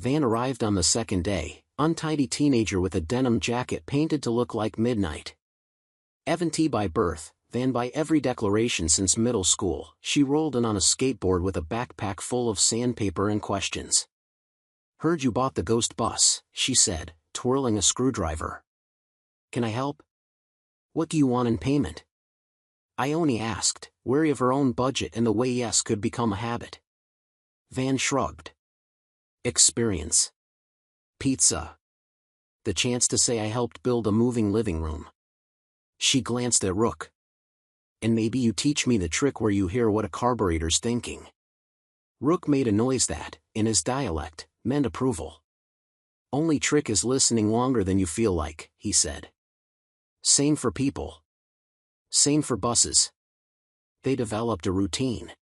Van arrived on the second day, untidy teenager with a denim jacket painted to look like midnight. Eventee by birth, Van by every declaration since middle school, she rolled in on a skateboard with a backpack full of sandpaper and questions. "Heard you bought the ghost bus," she said, twirling a screwdriver. "Can I help? What do you want in payment?" Ione asked, wary of her own budget and the way yes could become a habit. Van shrugged. "Experience. Pizza. The chance to say I helped build a moving living room." She glanced at Rook. "And maybe you teach me the trick where you hear what a carburetor's thinking." Rook made a noise that, in his dialect, meant approval. "Only trick is listening longer than you feel like," he said. "Same for people. Same for buses." They developed a routine.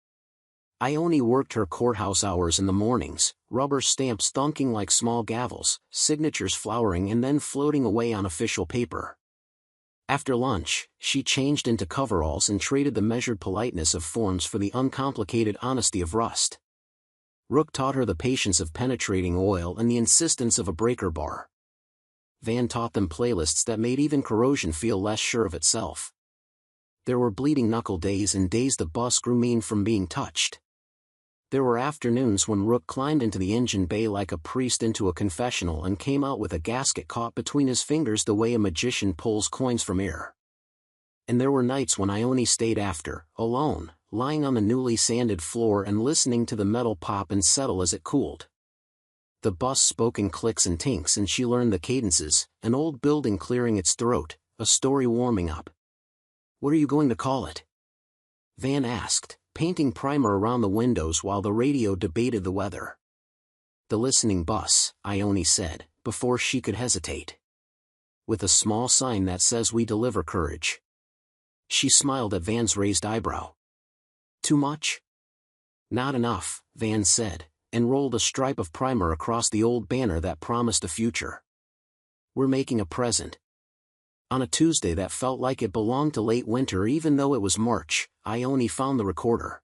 Ione worked her courthouse hours in the mornings, rubber stamps thunking like small gavels, signatures flowering and then floating away on official paper. After lunch, she changed into coveralls and traded the measured politeness of forms for the uncomplicated honesty of rust. Rook taught her the patience of penetrating oil and the insistence of a breaker bar. Van taught them playlists that made even corrosion feel less sure of itself. There were bleeding knuckle days and days the bus grew mean from being touched. There were afternoons when Rook climbed into the engine bay like a priest into a confessional and came out with a gasket caught between his fingers the way a magician pulls coins from air. And there were nights when Ione stayed after, alone, lying on the newly sanded floor and listening to the metal pop and settle as it cooled. The bus spoke in clicks and tinks and she learned the cadences, an old building clearing its throat, a story warming up. "What are you going to call it?" Van asked, painting primer around the windows while the radio debated the weather. "The listening bus," Ione said, before she could hesitate. "With a small sign that says we deliver courage." She smiled at Van's raised eyebrow. "Too much?" "Not enough," Van said, and rolled a stripe of primer across the old banner that promised a future. "We're making a present." On a Tuesday that felt like it belonged to late winter even though it was March, Ione found the recorder.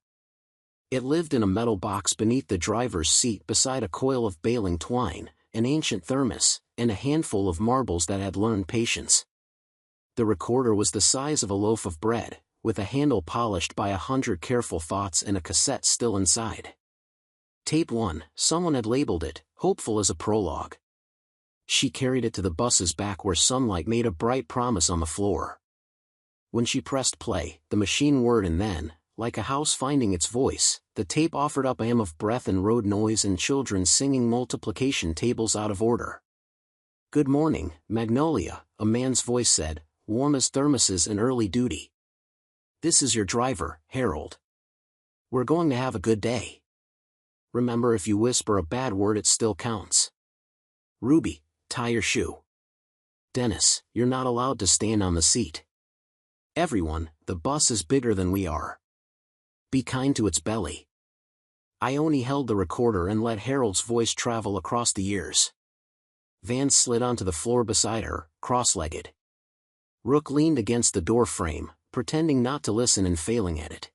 It lived in a metal box beneath the driver's seat beside a coil of baling twine, an ancient thermos, and a handful of marbles that had learned patience. The recorder was the size of a loaf of bread, with a handle polished by 100 careful thoughts and a cassette still inside. Tape 1, someone had labeled it, hopeful as a prologue. She carried it to the bus's back where sunlight made a bright promise on the floor. When she pressed play, the machine whirred and then, like a house finding its voice, the tape offered up a hymn of breath and road noise and children singing multiplication tables out of order. "Good morning, Magnolia," a man's voice said, warm as thermoses and early duty. "This is your driver, Harold. We're going to have a good day. Remember, if you whisper a bad word it still counts. Ruby, tie your shoe. Dennis, you're not allowed to stand on the seat. Everyone, the bus is bigger than we are. Be kind to its belly." Ione held the recorder and let Harold's voice travel across the years. Van slid onto the floor beside her, cross-legged. Rook leaned against the door frame, pretending not to listen and failing at it.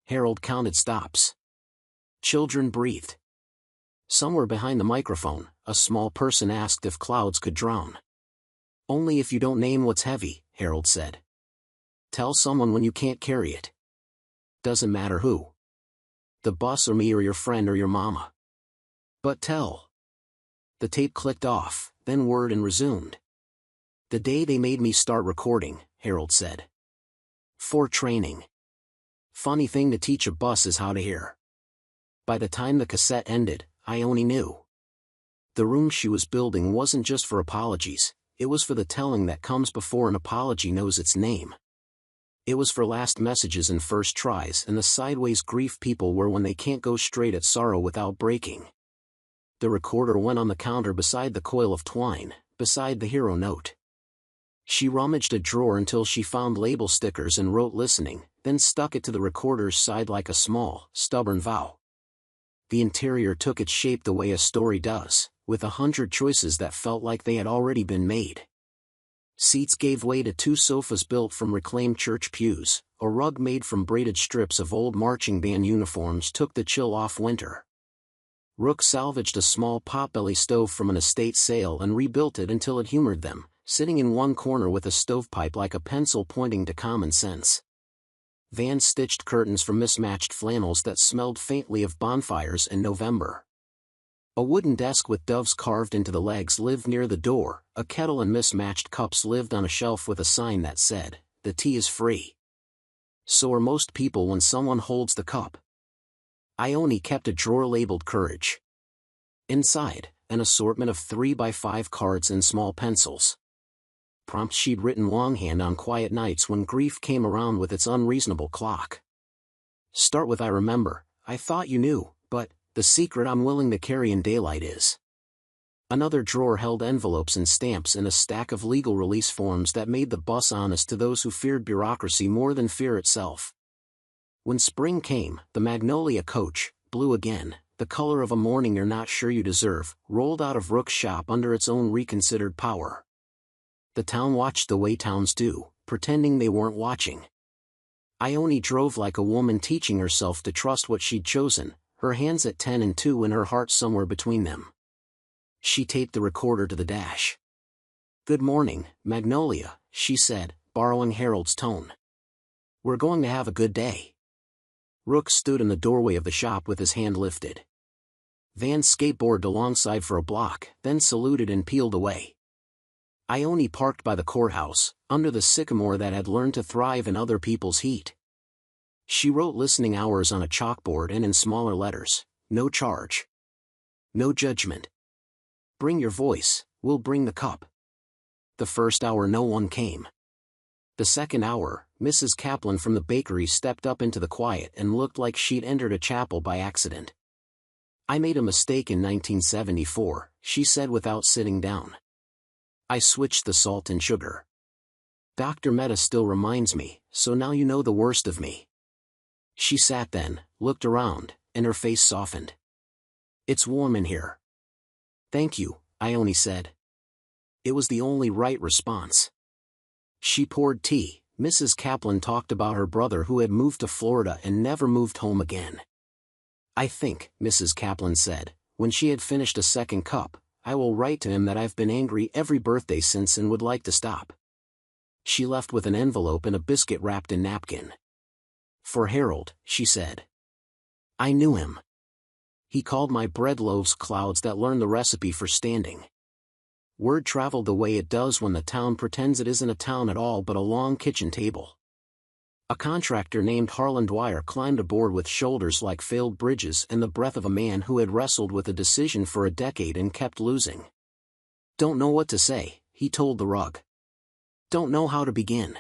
Harold counted stops. Children breathed. Somewhere behind the microphone, a small person asked if clouds could drown. "Only if you don't name what's heavy," Harold said. "Tell someone when you can't carry it. Doesn't matter who. The bus or me or your friend or your mama. But tell." The tape clicked off, then whirred and resumed. "The day they made me start recording," Harold said. "For training. Funny thing to teach a bus is how to hear." By the time the cassette ended, Ione knew. The room she was building wasn't just for apologies, it was for the telling that comes before an apology knows its name. It was for last messages and first tries and the sideways grief people wear when they can't go straight at sorrow without breaking. The recorder went on the counter beside the coil of twine, beside the hero note. She rummaged a drawer until she found label stickers and wrote listening, then stuck it to the recorder's side like a small, stubborn vow. The interior took its shape the way a story does, with 100 choices that felt like they had already been made. Seats gave way to 2 sofas built from reclaimed church pews, a rug made from braided strips of old marching band uniforms took the chill off winter. Rook salvaged a small potbelly stove from an estate sale and rebuilt it until it humored them, sitting in one corner with a stovepipe like a pencil pointing to common sense. Van stitched curtains from mismatched flannels that smelled faintly of bonfires in November. A wooden desk with doves carved into the legs lived near the door, a kettle and mismatched cups lived on a shelf with a sign that said, "The tea is free." So are most people when someone holds the cup. Ione kept a drawer labeled Courage. Inside, an assortment of 3x5 cards and small pencils. Prompts she'd written longhand on quiet nights when grief came around with its unreasonable clock. Start with I remember, I thought you knew, but the secret I'm willing to carry in daylight is. Another drawer held envelopes and stamps and a stack of legal release forms that made the bus honest to those who feared bureaucracy more than fear itself. When spring came, the Magnolia coach, blue again, the color of a morning you're not sure you deserve, rolled out of Rook's shop under its own reconsidered power. The town watched the way towns do, pretending they weren't watching. Ione drove like a woman teaching herself to trust what she'd chosen, her hands at 10 and 2 and her heart somewhere between them. She taped the recorder to the dash. "Good morning, Magnolia," she said, borrowing Harold's tone. "We're going to have a good day." Rook stood in the doorway of the shop with his hand lifted. Van skateboarded alongside for a block, then saluted and peeled away. Ione parked by the courthouse, under the sycamore that had learned to thrive in other people's heat. She wrote listening hours on a chalkboard and in smaller letters, "No charge. No judgment. Bring your voice, we'll bring the cup." The first hour no one came. The second hour, Mrs. Kaplan from the bakery stepped up into the quiet and looked like she'd entered a chapel by accident. "I made a mistake in 1974, she said without sitting down. "I switched the salt and sugar. Dr. Mehta still reminds me, so now you know the worst of me." She sat then, looked around, and her face softened. "It's warm in here." "Thank you," Ione said. It was the only right response. She poured tea. Mrs. Kaplan talked about her brother who had moved to Florida and never moved home again. "I think," Mrs. Kaplan said, when she had finished a second cup, "I will write to him that I've been angry every birthday since and would like to stop." She left with an envelope and a biscuit wrapped in napkin. "For Harold," she said. "I knew him. He called my bread loaves clouds that learn the recipe for standing." Word traveled the way it does when the town pretends it isn't a town at all but a long kitchen table. A contractor named Harlan Dwyer climbed aboard with shoulders like failed bridges and the breath of a man who had wrestled with a decision for a decade and kept losing. "Don't know what to say," he told the rug. "Don't know how to begin."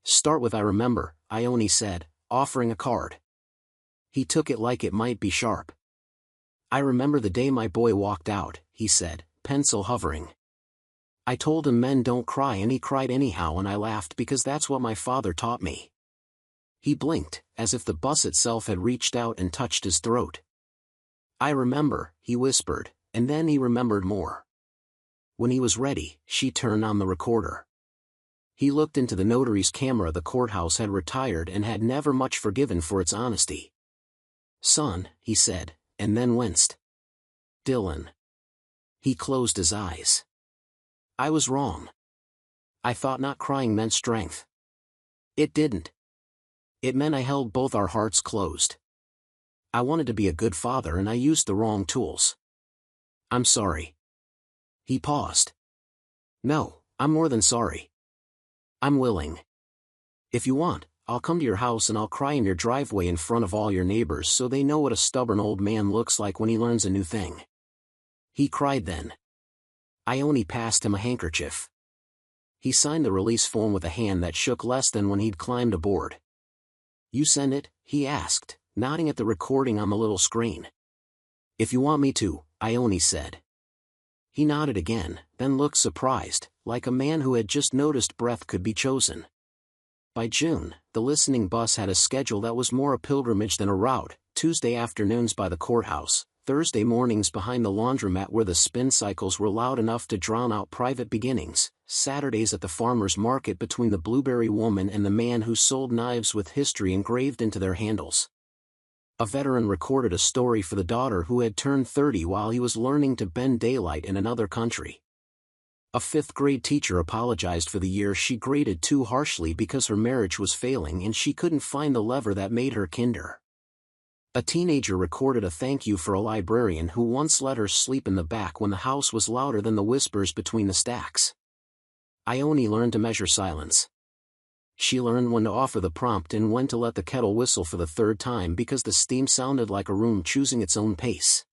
"Start with I remember," Ione said, offering a card. He took it like it might be sharp. "I remember the day my boy walked out," he said, pencil hovering. "I told him men don't cry and he cried anyhow and I laughed because that's what my father taught me." He blinked, as if the bus itself had reached out and touched his throat. "I remember," he whispered, and then he remembered more. When he was ready, she turned on the recorder. He looked into the notary's camera. The courthouse had retired and had never much forgiven for its honesty. "Son," he said, and then winced. "Dylan." He closed his eyes. "I was wrong. I thought not crying meant strength. It didn't. It meant I held both our hearts closed. I wanted to be a good father and I used the wrong tools. I'm sorry." He paused. "No, I'm more than sorry. I'm willing. If you want, I'll come to your house and I'll cry in your driveway in front of all your neighbors so they know what a stubborn old man looks like when he learns a new thing." He cried then. Ione passed him a handkerchief. He signed the release form with a hand that shook less than when he'd climbed aboard. "You send it?" he asked, nodding at the recording on the little screen. "If you want me to," Ione said. He nodded again, then looked surprised, like a man who had just noticed breath could be chosen. By June, the listening bus had a schedule that was more a pilgrimage than a route: Tuesday afternoons by the courthouse, Thursday mornings behind the laundromat where the spin cycles were loud enough to drown out private beginnings, Saturdays at the farmer's market between the blueberry woman and the man who sold knives with history engraved into their handles. A veteran recorded a story for the daughter who had turned 30 while he was learning to bend daylight in another country. A fifth-grade teacher apologized for the year she graded too harshly because her marriage was failing and she couldn't find the lever that made her kinder. A teenager recorded a thank you for a librarian who once let her sleep in the back when the house was louder than the whispers between the stacks. Ione learned to measure silence. She learned when to offer the prompt and when to let the kettle whistle for the third time because the steam sounded like a room choosing its own pace.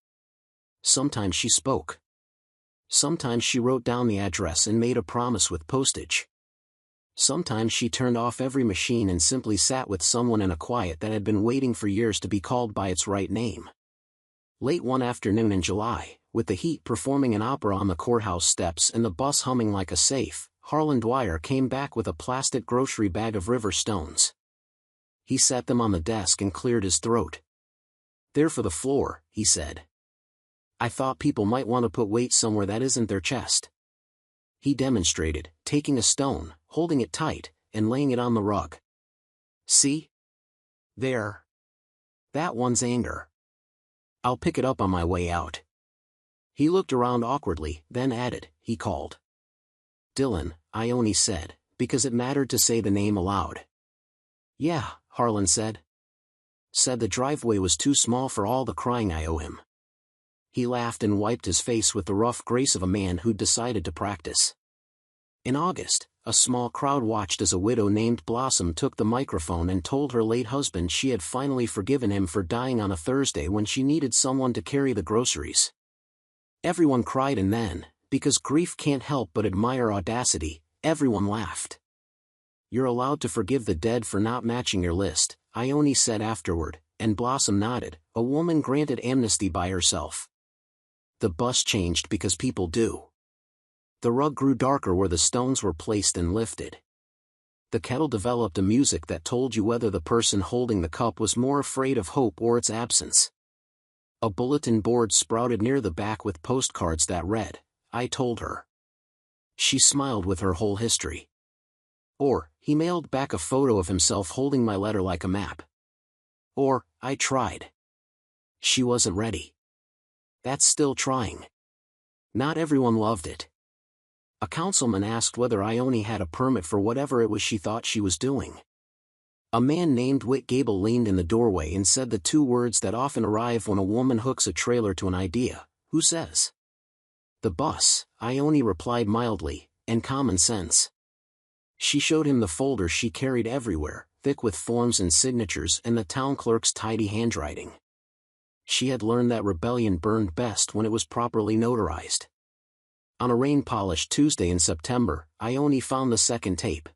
Sometimes she spoke. Sometimes she wrote down the address and made a promise with postage. Sometimes she turned off every machine and simply sat with someone in a quiet that had been waiting for years to be called by its right name. Late one afternoon in July, with the heat performing an opera on the courthouse steps and the bus humming like a safe, Harlan Dwyer came back with a plastic grocery bag of river stones. He set them on the desk and cleared his throat. "They're for the floor," he said. "I thought people might want to put weight somewhere that isn't their chest." He demonstrated, taking a stone, holding it tight, and laying it on the rug. "See? There. That one's anger. I'll pick it up on my way out." He looked around awkwardly, then added, he called. "Dylan," Ione said, because it mattered to say the name aloud. "Yeah," Harlan said. "Said the driveway was too small for all the crying I owe him." He laughed and wiped his face with the rough grace of a man who'd decided to practice. In August, a small crowd watched as a widow named Blossom took the microphone and told her late husband she had finally forgiven him for dying on a Thursday when she needed someone to carry the groceries. Everyone cried, and then, because grief can't help but admire audacity, everyone laughed. "You're allowed to forgive the dead for not matching your list," Ione said afterward, and Blossom nodded, a woman granted amnesty by herself. The bus changed because people do. The rug grew darker where the stones were placed and lifted. The kettle developed a music that told you whether the person holding the cup was more afraid of hope or its absence. A bulletin board sprouted near the back with postcards that read, "I told her." She smiled with her whole history. Or, he mailed back a photo of himself holding my letter like a map. Or, "I tried." She wasn't ready. That's still trying. Not everyone loved it. A councilman asked whether Ione had a permit for whatever it was she thought she was doing. A man named Whit Gable leaned in the doorway and said the two words that often arrive when a woman hooks a trailer to an idea, "Who says?" "The bus," Ione replied mildly, "and common sense." She showed him the folder she carried everywhere, thick with forms and signatures and the town clerk's tidy handwriting. She had learned that rebellion burned best when it was properly notarized. On a rain-polished Tuesday in September, Ione found the second tape.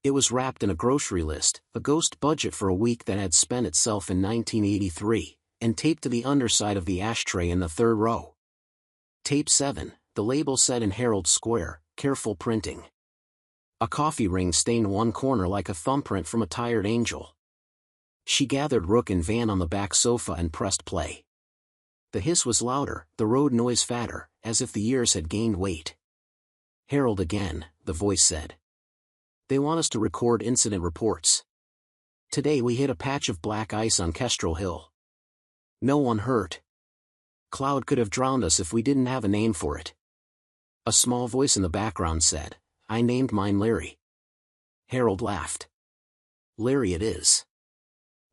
It was wrapped in a grocery list, a ghost budget for a week that had spent itself in 1983, and taped to the underside of the ashtray in the third row. Tape 7, the label said in Herald Square, careful printing. A coffee ring stained one corner like a thumbprint from a tired angel. She gathered Rook and Van on the back sofa and pressed play. The hiss was louder, the road noise fatter, as if the years had gained weight. "Herald again," the voice said. "They want us to record incident reports. Today we hit a patch of black ice on Kestrel Hill. No one hurt. Cloud could have drowned us if we didn't have a name for it." A small voice in the background said, "I named mine Larry." Herald laughed. "Larry it is."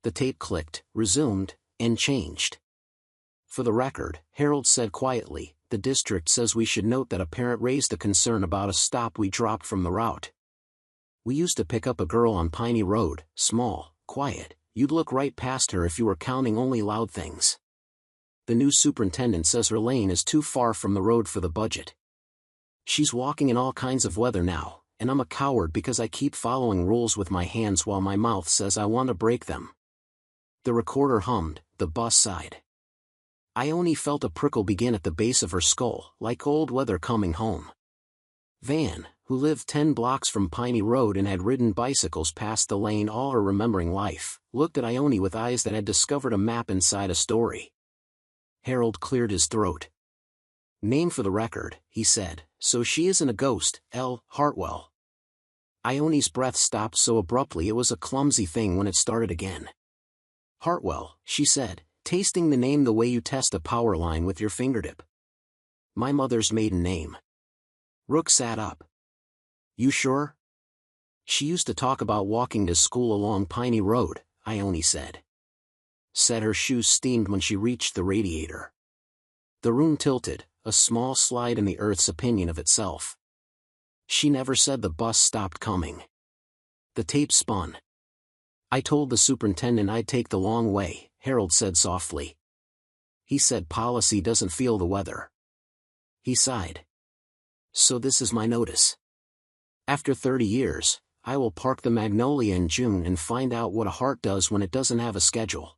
The tape clicked, resumed, and changed. "For the record," Herald said quietly, "the district says we should note that a parent raised a concern about a stop we dropped from the route. We used to pick up a girl on Piney Road, small, quiet, you'd look right past her if you were counting only loud things. The new superintendent says her lane is too far from the road for the budget. She's walking in all kinds of weather now, and I'm a coward because I keep following rules with my hands while my mouth says I want to break them." The recorder hummed, the bus sighed. Ione felt a prickle begin at the base of her skull, like old weather coming home. Van, who lived 10 blocks from Piney Road and had ridden bicycles past the lane all her remembering life, looked at Ione with eyes that had discovered a map inside a story. Harold cleared his throat. "Name for the record," he said, "so she isn't a ghost, L. Hartwell." Ione's breath stopped so abruptly it was a clumsy thing when it started again. Hartwell, she said, tasting the name the way you test a power line with your fingertip. My mother's maiden name. Rook sat up. You sure? She used to talk about walking to school along Piney Road, Ione said. Said her shoes steamed when she reached the radiator. The room tilted, a small slide in the Earth's opinion of itself. She never said the bus stopped coming. The tape spun. I told the superintendent I'd take the long way, Harold said softly. He said policy doesn't feel the weather. He sighed. So this is my notice. After 30 years, I will park the Magnolia in June and find out what a heart does when it doesn't have a schedule.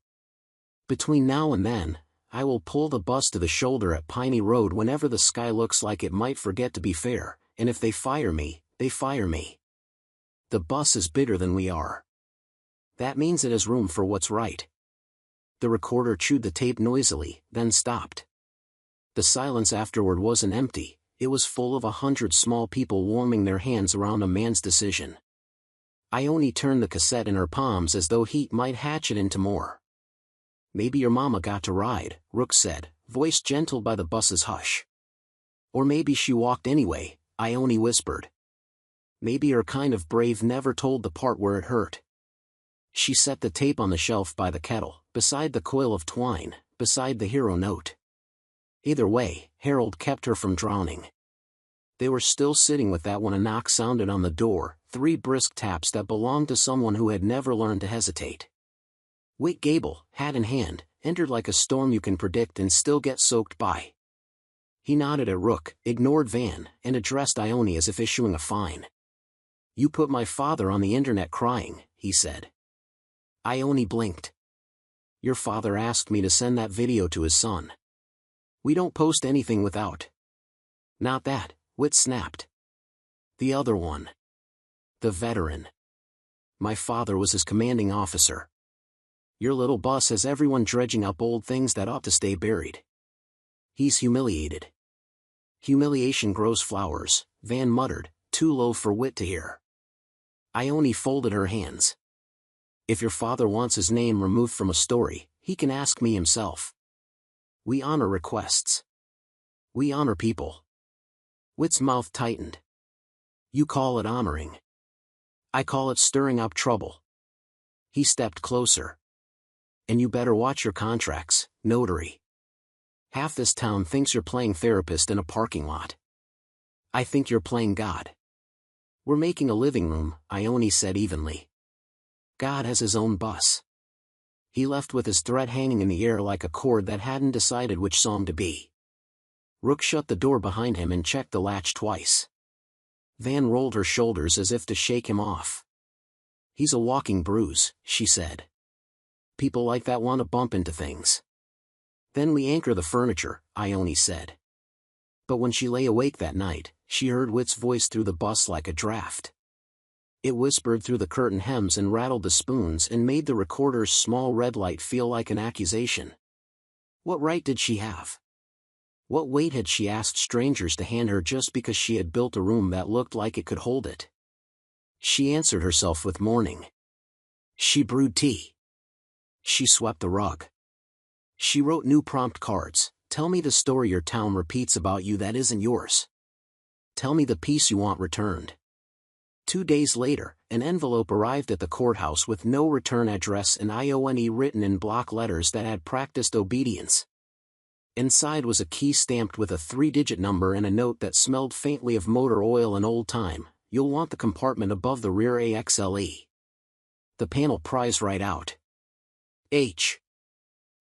Between now and then, I will pull the bus to the shoulder at Piney Road whenever the sky looks like it might forget to be fair, and if they fire me, they fire me. The bus is bigger than we are. That means it has room for what's right. The recorder chewed the tape noisily, then stopped. The silence afterward wasn't empty, it was full of 100 small people warming their hands around a man's decision. Ione turned the cassette in her palms as though heat might hatch it into more. Maybe your mama got to ride, Rook said, voice gentled by the bus's hush. Or maybe she walked anyway, Ione whispered. Maybe her kind of brave never told the part where it hurt. She set the tape on the shelf by the kettle, beside the coil of twine, beside the hero note. Either way, Harold kept her from drowning. They were still sitting with that when a knock sounded on the door, 3 brisk taps that belonged to someone who had never learned to hesitate. Whit Gable, hat in hand, entered like a storm you can predict and still get soaked by. He nodded at Rook, ignored Van, and addressed Ione as if issuing a fine. You put my father on the internet crying, he said. Ione blinked. Your father asked me to send that video to his son. We don't post anything without. Not that, Whit snapped. The other one. The veteran. My father was his commanding officer. Your little bus has everyone dredging up old things that ought to stay buried. He's humiliated. Humiliation grows flowers, Van muttered, too low for Whit to hear. Ione folded her hands. If your father wants his name removed from a story, he can ask me himself. We honor requests. We honor people. Whit's mouth tightened. You call it honoring. I call it stirring up trouble. He stepped closer. And you better watch your contracts, notary. Half this town thinks you're playing therapist in a parking lot. I think you're playing God. We're making a living room, Ione said evenly. God has his own bus. He left with his threat hanging in the air like a cord that hadn't decided which song to be. Rook shut the door behind him and checked the latch twice. Van rolled her shoulders as if to shake him off. He's a walking bruise, she said. People like that want to bump into things. Then we anchor the furniture, Ione said. But when she lay awake that night, she heard Whit's voice through the bus like a draft. It whispered through the curtain hems and rattled the spoons and made the recorder's small red light feel like an accusation. What right did she have? What weight had she asked strangers to hand her just because she had built a room that looked like it could hold it? She answered herself with mourning. She brewed tea. She swept the rug. She wrote new prompt cards. Tell me the story your town repeats about you that isn't yours. Tell me the piece you want returned. 2 days later, an envelope arrived at the courthouse with no return address and Ione written in block letters that had practiced obedience. Inside was a key stamped with a 3-digit number and a note that smelled faintly of motor oil and old time. You'll want the compartment above the rear AXLE. The panel prized right out. H.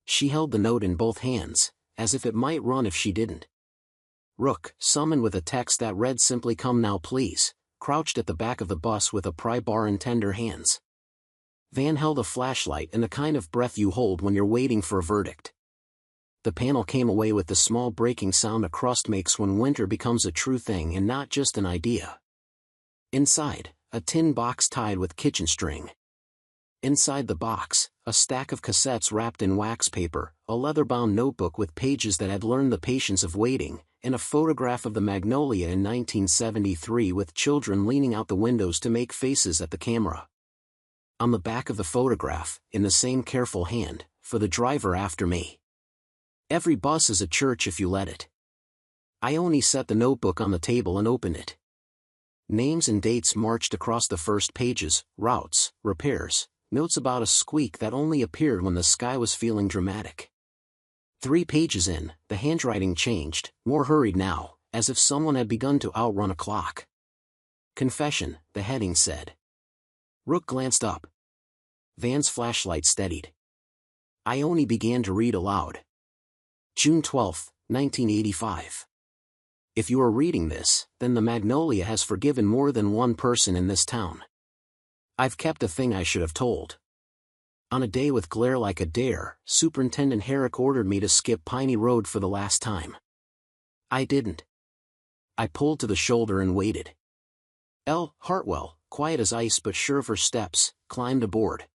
She held the note in both hands, as if it might run if she didn't. Rook, summoned with a text that read simply "Come now please," crouched at the back of the bus with a pry bar in tender hands. Van held a flashlight and the kind of breath you hold when you're waiting for a verdict. The panel came away with the small breaking sound a crust makes when winter becomes a true thing and not just an idea. Inside, a tin box tied with kitchen string. Inside the box, a stack of cassettes wrapped in wax paper, a leather-bound notebook with pages that had learned the patience of waiting, and a photograph of the Magnolia in 1973 with children leaning out the windows to make faces at the camera. On the back of the photograph, in the same careful hand, for the driver after me. Every bus is a church if you let it. Ione set the notebook on the table and opened it. Names and dates marched across the first pages, routes, repairs, notes about a squeak that only appeared when the sky was feeling dramatic. 3 pages in, the handwriting changed, more hurried now, as if someone had begun to outrun a clock. Confession, the heading said. Rook glanced up. Van's flashlight steadied. Ione began to read aloud. June 12, 1985. If you are reading this, then the Magnolia has forgiven more than one person in this town. I've kept a thing I should have told. On a day with glare like a dare, Superintendent Herrick ordered me to skip Piney Road for the last time. I didn't. I pulled to the shoulder and waited. Elle Hartwell, quiet as ice but sure of her steps, climbed aboard.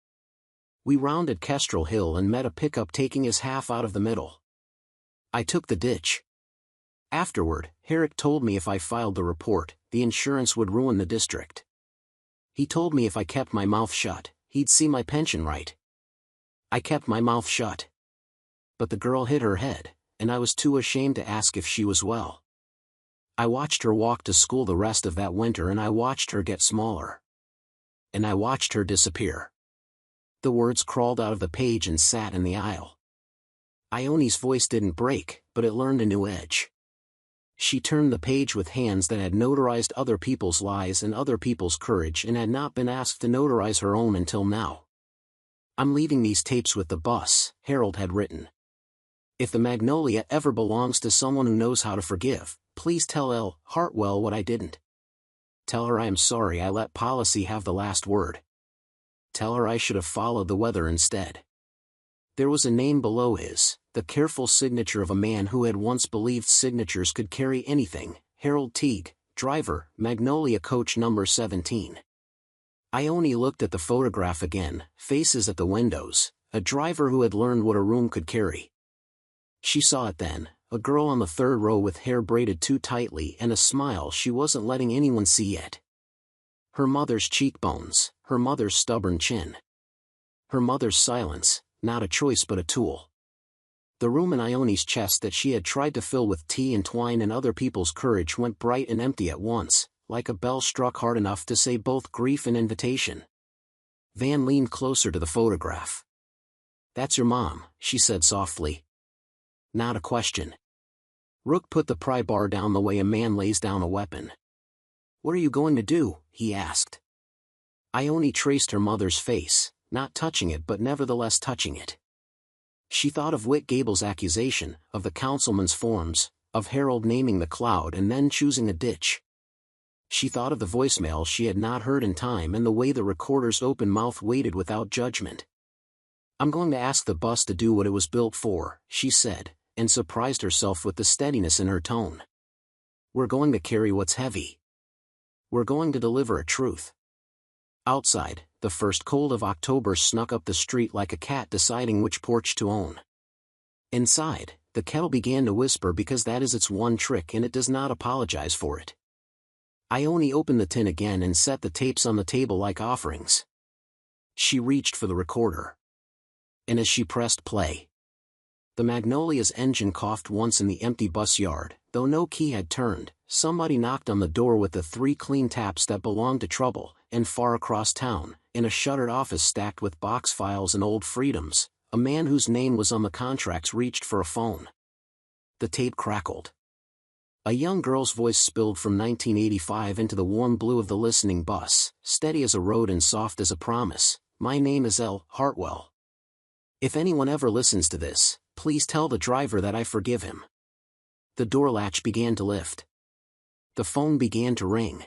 We rounded Kestrel Hill and met a pickup taking his half out of the middle. I took the ditch. Afterward, Herrick told me if I filed the report, the insurance would ruin the district. He told me if I kept my mouth shut, he'd see my pension right. I kept my mouth shut. But the girl hit her head, and I was too ashamed to ask if she was well. I watched her walk to school the rest of that winter, and I watched her get smaller. And I watched her disappear. The words crawled out of the page and sat in the aisle. Ione's voice didn't break, but it learned a new edge. She turned the page with hands that had notarized other people's lies and other people's courage and had not been asked to notarize her own until now. I'm leaving these tapes with the bus, Harold had written. If the Magnolia ever belongs to someone who knows how to forgive, please tell Elle Hartwell what I didn't. Tell her I am sorry I let policy have the last word. Tell her I should have followed the weather instead. There was a name below his, the careful signature of a man who had once believed signatures could carry anything, Harold Teague, driver, Magnolia coach number 17. Ione looked at the photograph again, faces at the windows, a driver who had learned what a room could carry. She saw it then, a girl on the 3rd row with hair braided too tightly and a smile she wasn't letting anyone see yet. Her mother's cheekbones, her mother's stubborn chin. Her mother's silence, not a choice but a tool. The room in Ione's chest that she had tried to fill with tea and twine and other people's courage went bright and empty at once, like a bell struck hard enough to say both grief and invitation. Van leaned closer to the photograph. That's your mom, she said softly. Not a question. Rook put the pry bar down the way a man lays down a weapon. What are you going to do? He asked. Ione traced her mother's face, not touching it but nevertheless touching it. She thought of Whit Gable's accusation, of the councilman's forms, of Harold naming the cloud and then choosing a ditch. She thought of the voicemail she had not heard in time and the way the recorder's open mouth waited without judgment. I'm going to ask the bus to do what it was built for, she said, and surprised herself with the steadiness in her tone. We're going to carry what's heavy. We're going to deliver a truth. Outside, the first cold of October snuck up the street like a cat deciding which porch to own. Inside, the kettle began to whisper because that is its one trick and it does not apologize for it. Ione opened the tin again and set the tapes on the table like offerings. She reached for the recorder. And as she pressed play, the Magnolia's engine coughed once in the empty bus yard. Though no key had turned, somebody knocked on the door with the 3 clean taps that belonged to Trouble, and far across town, in a shuttered office stacked with box files and old freedoms, a man whose name was on the contracts reached for a phone. The tape crackled. A young girl's voice spilled from 1985 into the warm blue of the listening bus, steady as a road and soft as a promise. My name is Elle Hartwell. If anyone ever listens to this, please tell the driver that I forgive him. The door latch began to lift. The phone began to ring.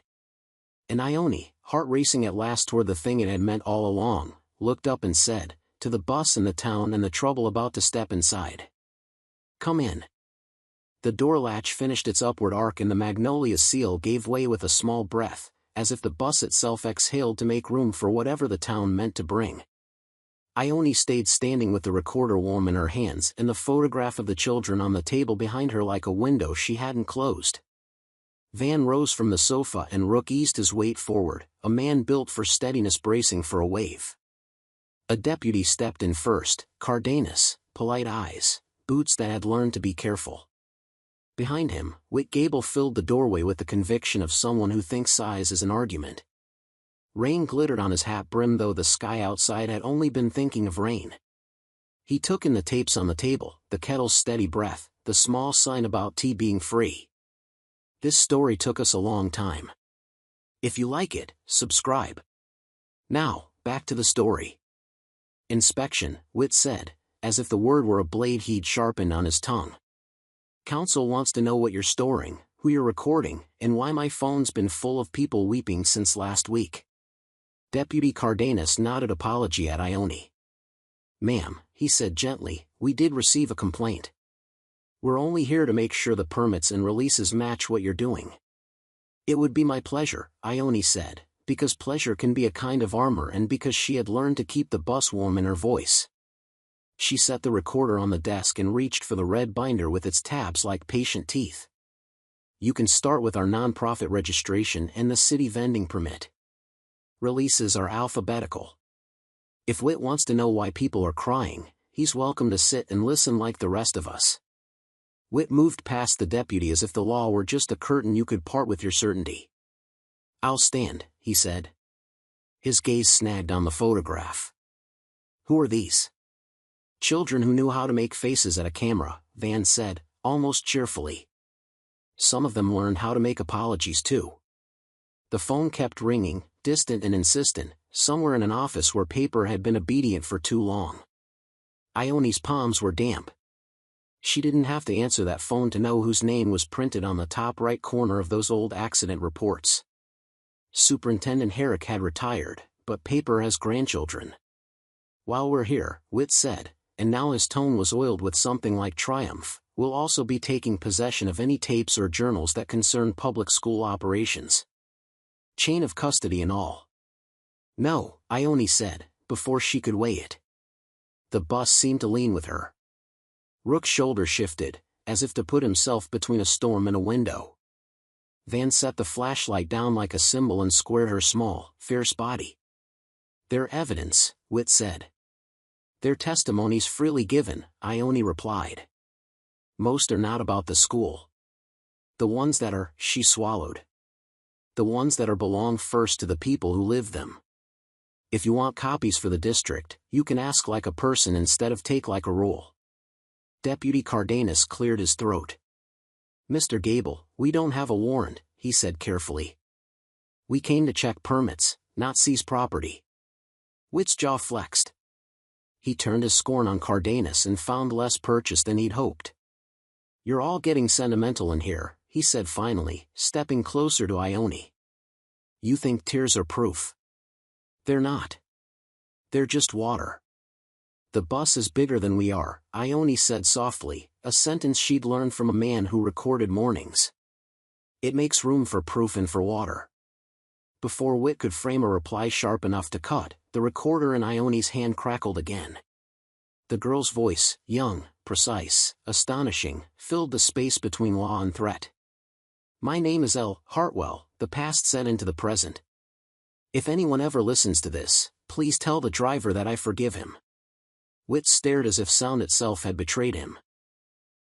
And Ione, heart racing at last toward the thing it had meant all along, looked up and said, to the bus and the town and the Trouble about to step inside. Come in. The door latch finished its upward arc and the Magnolia seal gave way with a small breath, as if the bus itself exhaled to make room for whatever the town meant to bring. Ione stayed standing with the recorder warm in her hands and the photograph of the children on the table behind her like a window she hadn't closed. Van rose from the sofa and Rook eased his weight forward, a man built for steadiness bracing for a wave. A deputy stepped in first, Cardenas, polite eyes, boots that had learned to be careful. Behind him, Whit Gable filled the doorway with the conviction of someone who thinks size is an argument. Rain glittered on his hat brim, though the sky outside had only been thinking of rain. He took in the tapes on the table, the kettle's steady breath, the small sign about tea being free. This story took us a long time. If you like it, subscribe. Now, back to the story. Inspection, Whit said, as if the word were a blade he'd sharpened on his tongue. Counsel wants to know what you're storing, who you're recording, and why my phone's been full of people weeping since last week. Deputy Cardenas nodded apology at Ione. Ma'am, he said gently, we did receive a complaint. We're only here to make sure the permits and releases match what you're doing. It would be my pleasure, Ione said, because pleasure can be a kind of armor, and because she had learned to keep the bus warm in her voice. She set the recorder on the desk and reached for the red binder with its tabs like patient teeth. You can start with our nonprofit registration and the city vending permit. Releases are alphabetical. If Whit wants to know why people are crying, he's welcome to sit and listen like the rest of us. Whit moved past the deputy as if the law were just a curtain you could part with your certainty. I'll stand, he said. His gaze snagged on the photograph. Who are these? Children who knew how to make faces at a camera, Van said, almost cheerfully. Some of them learned how to make apologies too. The phone kept ringing, distant and insistent, somewhere in an office where paper had been obedient for too long. Ione's palms were damp. She didn't have to answer that phone to know whose name was printed on the top right corner of those old accident reports. Superintendent Herrick had retired, but paper has grandchildren. While we're here, Whit said, and now his tone was oiled with something like triumph, we'll also be taking possession of any tapes or journals that concern public school operations. Chain of custody and all. No, Ione said, before she could weigh it. The bus seemed to lean with her. Rook's shoulder shifted, as if to put himself between a storm and a window. Van set the flashlight down like a cymbal and squared her small, fierce body. Their evidence, Whit said. Their testimonies freely given, Ione replied. Most are not about the school. The ones that are, she swallowed. The ones that are belong first to the people who live them. If you want copies for the district, you can ask like a person instead of take like a rule. Deputy Cardenas cleared his throat. Mr. Gable, we don't have a warrant, he said carefully. We came to check permits, not seize property. Whit's jaw flexed. He turned his scorn on Cardenas and found less purchase than he'd hoped. You're all getting sentimental in here, he said finally, stepping closer to Ione. You think tears are proof. They're not. They're just water. The bus is bigger than we are, Ione said softly, a sentence she'd learned from a man who recorded mornings. It makes room for proof and for water. Before Whit could frame a reply sharp enough to cut, the recorder in Ione's hand crackled again. The girl's voice, young, precise, astonishing, filled the space between law and threat. My name is Elle Hartwell, the past set into the present. If anyone ever listens to this, please tell the driver that I forgive him. Whit stared as if sound itself had betrayed him.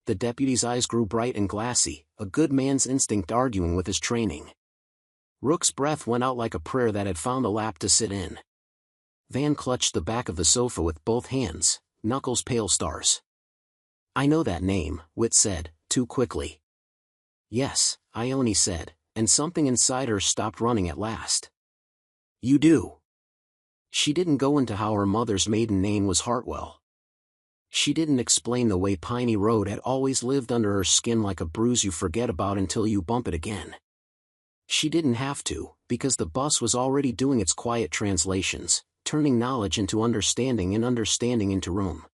The deputy's eyes grew bright and glassy, a good man's instinct arguing with his training. Rook's breath went out like a prayer that had found a lap to sit in. Van clutched the back of the sofa with both hands, knuckles pale stars. I know that name, Whit said, too quickly. Yes, Ione said, and something inside her stopped running at last. You do. She didn't go into how her mother's maiden name was Hartwell. She didn't explain the way Piney Road had always lived under her skin like a bruise you forget about until you bump it again. She didn't have to, because the bus was already doing its quiet translations, turning knowledge into understanding and understanding into room.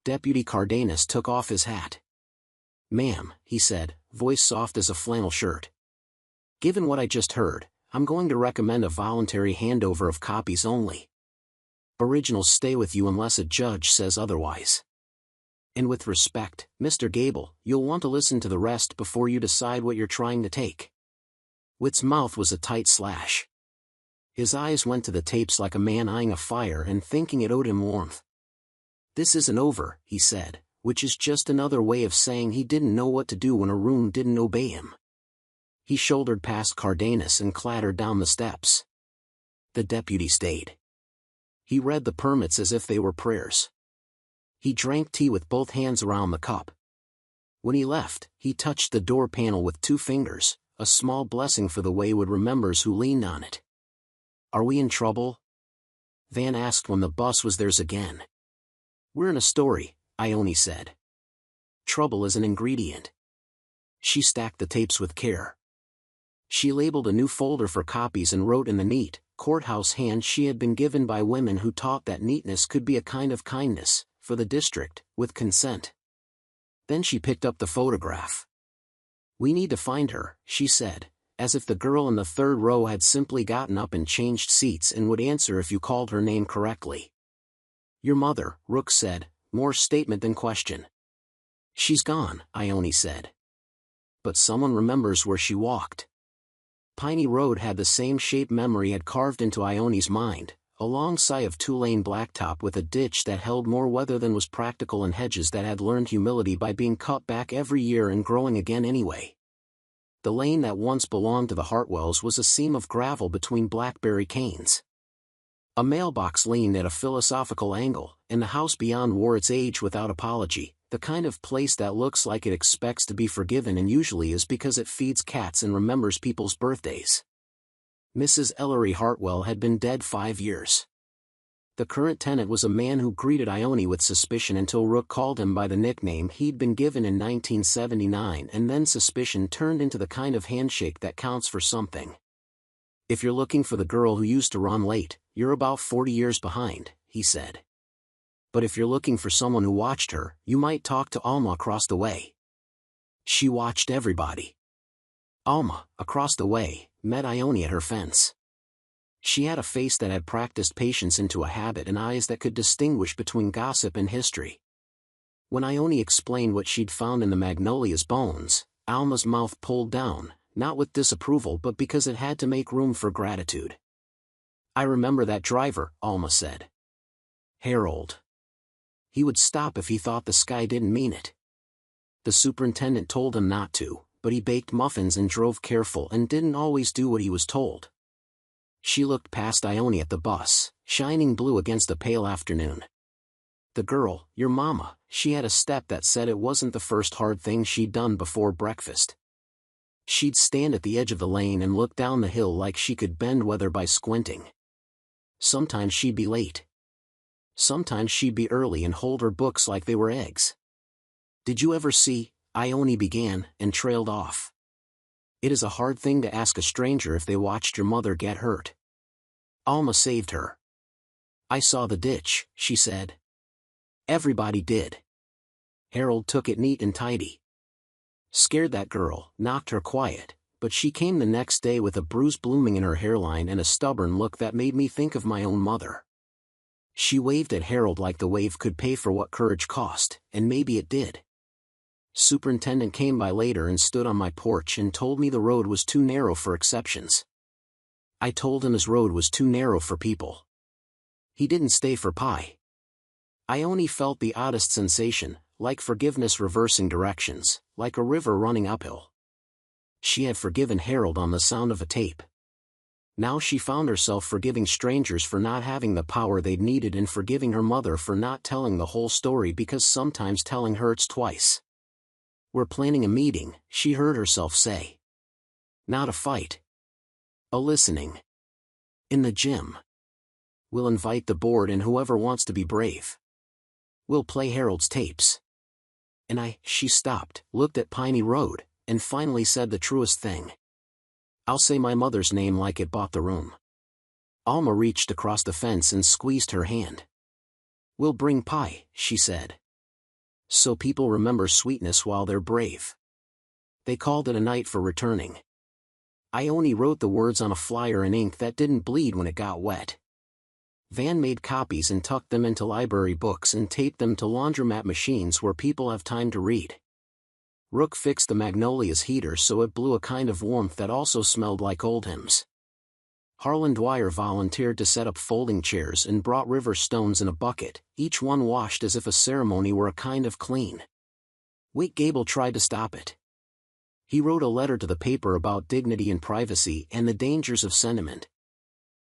Deputy Cardenas took off his hat. Ma'am, he said, voice soft as a flannel shirt. Given what I just heard, I'm going to recommend a voluntary handover of copies only. Originals stay with you unless a judge says otherwise. And with respect, Mr. Gable, you'll want to listen to the rest before you decide what you're trying to take. Whit's mouth was a tight slash. His eyes went to the tapes like a man eyeing a fire and thinking it owed him warmth. "This isn't over," he said, which is just another way of saying he didn't know what to do when Arun didn't obey him. He shouldered past Cardenas and clattered down the steps. The deputy stayed. He read the permits as if they were prayers. He drank tea with both hands around the cup. When he left, he touched the door panel with 2 fingers, a small blessing for the wayward remembers who leaned on it. "Are we in trouble?" Van asked when the bus was theirs again. "We're in a story," Ione said. "Trouble is an ingredient." She stacked the tapes with care. She labeled a new folder for copies and wrote in the neat, courthouse hand she had been given by women who taught that neatness could be a kind of kindness, for the district, with consent. Then she picked up the photograph. "We need to find her," she said, as if the girl in the 3rd row had simply gotten up and changed seats and would answer if you called her name correctly. "Your mother," Rook said, more statement than question. "She's gone," Ione said. "But someone remembers where she walked." Piney Road had the same shape memory had carved into Ione's mind, a long sigh of 2-lane blacktop with a ditch that held more weather than was practical and hedges that had learned humility by being cut back every year and growing again anyway. The lane that once belonged to the Hartwells was a seam of gravel between blackberry canes. A mailbox leaned at a philosophical angle, and the house beyond wore its age without apology, the kind of place that looks like it expects to be forgiven and usually is because it feeds cats and remembers people's birthdays. Mrs. Ellery Hartwell had been dead 5 years. The current tenant was a man who greeted Ione with suspicion until Rook called him by the nickname he'd been given in 1979, and then suspicion turned into the kind of handshake that counts for something. "If you're looking for the girl who used to run late, you're about 40 years behind," he said. "But if you're looking for someone who watched her, you might talk to Alma across the way." She watched everybody. Alma, across the way, met Ione at her fence. She had a face that had practiced patience into a habit and eyes that could distinguish between gossip and history. When Ione explained what she'd found in the magnolia's bones, Alma's mouth pulled down, not with disapproval but because it had to make room for gratitude. "I remember that driver," Alma said. "Harold. He would stop if he thought the sky didn't mean it. The superintendent told him not to, but he baked muffins and drove careful and didn't always do what he was told." She looked past Ione at the bus, shining blue against a pale afternoon. "The girl, your mama," she had a step that said it wasn't the first hard thing she'd done before breakfast. She'd stand at the edge of the lane and look down the hill like she could bend weather by squinting. Sometimes she'd be late. Sometimes she'd be early and hold her books like they were eggs. "Did you ever see," Ione began, and trailed off. "It is a hard thing to ask a stranger if they watched your mother get hurt." Alma saved her. "I saw the ditch," she said. "Everybody did. Harold took it neat and tidy. Scared that girl, knocked her quiet, but she came the next day with a bruise blooming in her hairline and a stubborn look that made me think of my own mother. She waved at Harold like the wave could pay for what courage cost, and maybe it did. Superintendent came by later and stood on my porch and told me the road was too narrow for exceptions. I told him his road was too narrow for people. He didn't stay for pie." Ione felt the oddest sensation, like forgiveness reversing directions, like a river running uphill. She had forgiven Harold on the sound of a tape. Now she found herself forgiving strangers for not having the power they'd needed and forgiving her mother for not telling the whole story because sometimes telling hurts twice. "We're planning a meeting," she heard herself say. "Not a fight. A listening. In the gym. We'll invite the board and whoever wants to be brave. We'll play Harold's tapes. And she stopped, looked at Piney Road, and finally said the truest thing. "I'll say my mother's name like it bought the room." Alma reached across the fence and squeezed her hand. "We'll bring pie," she said. "So people remember sweetness while they're brave." They called it a night for returning. Ione wrote the words on a flyer in ink that didn't bleed when it got wet. Van made copies and tucked them into library books and taped them to laundromat machines where people have time to read. Rook fixed the Magnolia's heater so it blew a kind of warmth that also smelled like old hymns. Harlan Dwyer volunteered to set up folding chairs and brought river stones in a bucket, each one washed as if a ceremony were a kind of clean. Whit Gable tried to stop it. He wrote a letter to the paper about dignity and privacy and the dangers of sentiment.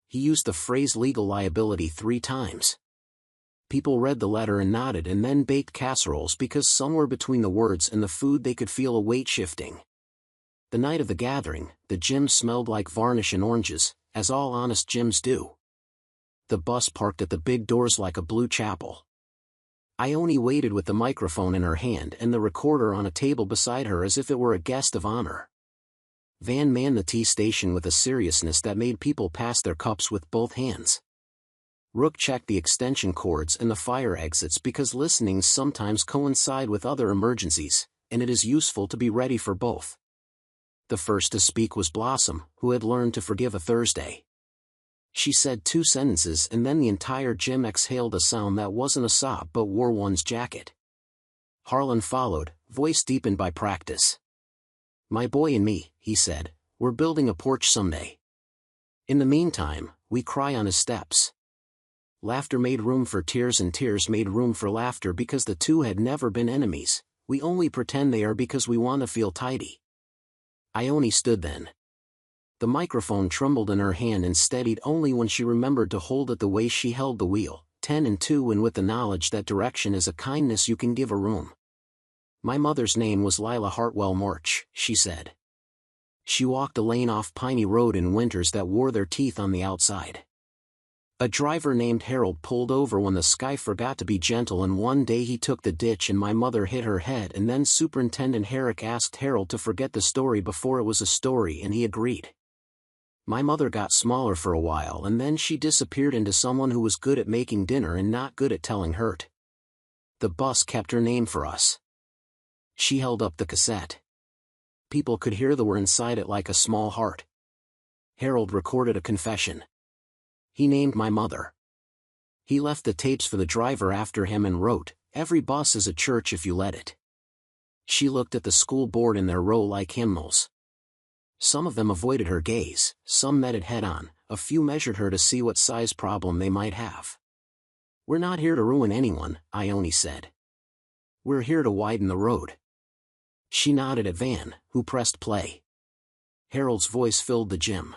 He used the phrase legal liability 3 times. People read the letter and nodded and then baked casseroles because somewhere between the words and the food they could feel a weight shifting. The night of the gathering, the gym smelled like varnish and oranges, as all honest gyms do. The bus parked at the big doors like a blue chapel. Ione waited with the microphone in her hand and the recorder on a table beside her as if it were a guest of honor. Van manned the tea station with a seriousness that made people pass their cups with both hands. Rook checked the extension cords and the fire exits because listenings sometimes coincide with other emergencies, and it is useful to be ready for both. The first to speak was Blossom, who had learned to forgive a Thursday. She said 2 sentences and then the entire gym exhaled a sound that wasn't a sob but wore one's jacket. Harlan followed, voice deepened by practice. "My boy and me," he said, "we're building a porch someday. In the meantime, we cry on his steps." Laughter made room for tears and tears made room for laughter because the two had never been enemies. We only pretend they are because we want to feel tidy. Ione stood then. The microphone trembled in her hand and steadied only when she remembered to hold it the way she held the wheel, 10 and 2 and with the knowledge that direction is a kindness you can give a room. "My mother's name was Lila Hartwell March," she said. She walked a lane off Piney Road in winters that wore their teeth on the outside. A driver named Harold pulled over when the sky forgot to be gentle and one day he took the ditch and my mother hit her head and then Superintendent Herrick asked Harold to forget the story before it was a story and he agreed. My mother got smaller for a while and then she disappeared into someone who was good at making dinner and not good at telling hurt. The bus kept her name for us. She held up the cassette. People could hear the were inside it like a small heart. Harold recorded a confession. He named my mother. He left the tapes for the driver after him and wrote, "Every bus is a church if you let it." She looked at the school board in their row like hymnals. Some of them avoided her gaze, some met it head-on, a few measured her to see what size problem they might have. "We're not here to ruin anyone," Ione said. "We're here to widen the road." She nodded at Van, who pressed play. Harold's voice filled the gym.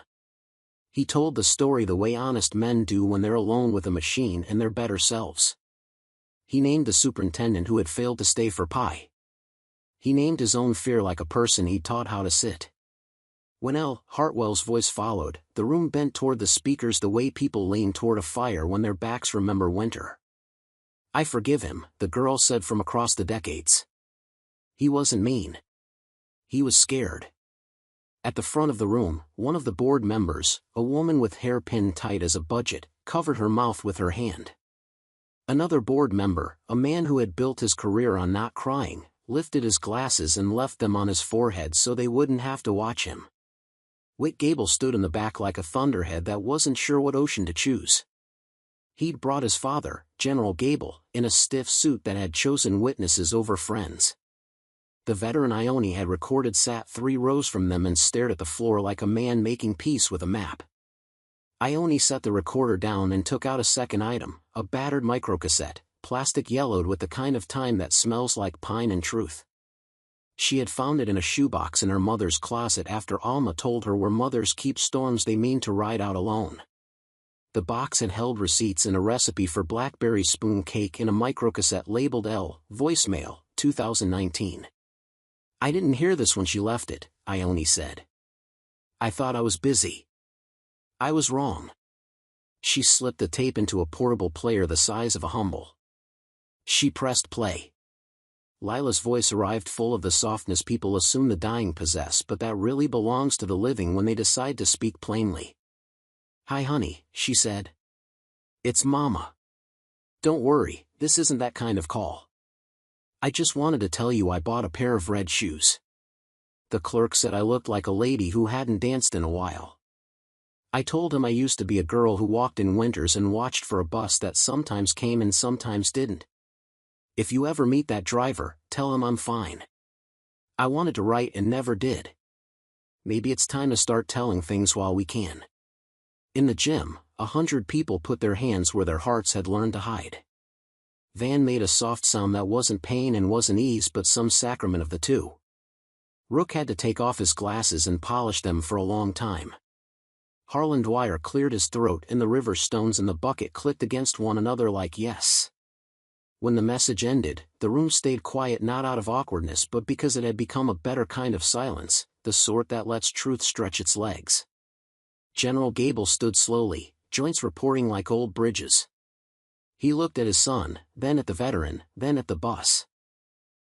He told the story the way honest men do when they're alone with a machine and their better selves. He named the superintendent who had failed to stay for pie. He named his own fear like a person he taught how to sit. When L. Hartwell's voice followed, the room bent toward the speakers the way people lean toward a fire when their backs remember winter. "I forgive him," the girl said from across the decades. "He wasn't mean. He was scared." At the front of the room, one of the board members, a woman with hair pinned tight as a budget, covered her mouth with her hand. Another board member, a man who had built his career on not crying, lifted his glasses and left them on his forehead so they wouldn't have to watch him. Whit Gable stood in the back like a thunderhead that wasn't sure what ocean to choose. He'd brought his father, General Gable, in a stiff suit that had chosen witnesses over friends. The veteran Ione had recorded sat 3 rows from them and stared at the floor like a man making peace with a map. Ione set the recorder down and took out a second item, a battered microcassette, plastic yellowed with the kind of time that smells like pine and truth. She had found it in a shoebox in her mother's closet after Alma told her where mothers keep storms they mean to ride out alone. The box had held receipts and a recipe for blackberry spoon cake in a microcassette labeled L, voicemail, 2019. "I didn't hear this when she left it," Ione said. "I thought I was busy. I was wrong." She slipped the tape into a portable player the size of a humble. She pressed play. Lila's voice arrived full of the softness people assume the dying possess but that really belongs to the living when they decide to speak plainly. "Hi honey," she said. "It's Mama. Don't worry, this isn't that kind of call. I just wanted to tell you I bought a pair of red shoes. The clerk said I looked like a lady who hadn't danced in a while. I told him I used to be a girl who walked in winters and watched for a bus that sometimes came and sometimes didn't. If you ever meet that driver, tell him I'm fine. I wanted to write and never did. Maybe it's time to start telling things while we can." In the gym, 100 people put their hands where their hearts had learned to hide. Van made a soft sound that wasn't pain and wasn't ease but some sacrament of the two. Rook had to take off his glasses and polish them for a long time. Harlan Dwyer cleared his throat and the river stones in the bucket clicked against one another like yes. When the message ended, the room stayed quiet not out of awkwardness but because it had become a better kind of silence, the sort that lets truth stretch its legs. General Gable stood slowly, joints reporting like old bridges. He looked at his son, then at the veteran, then at the bus.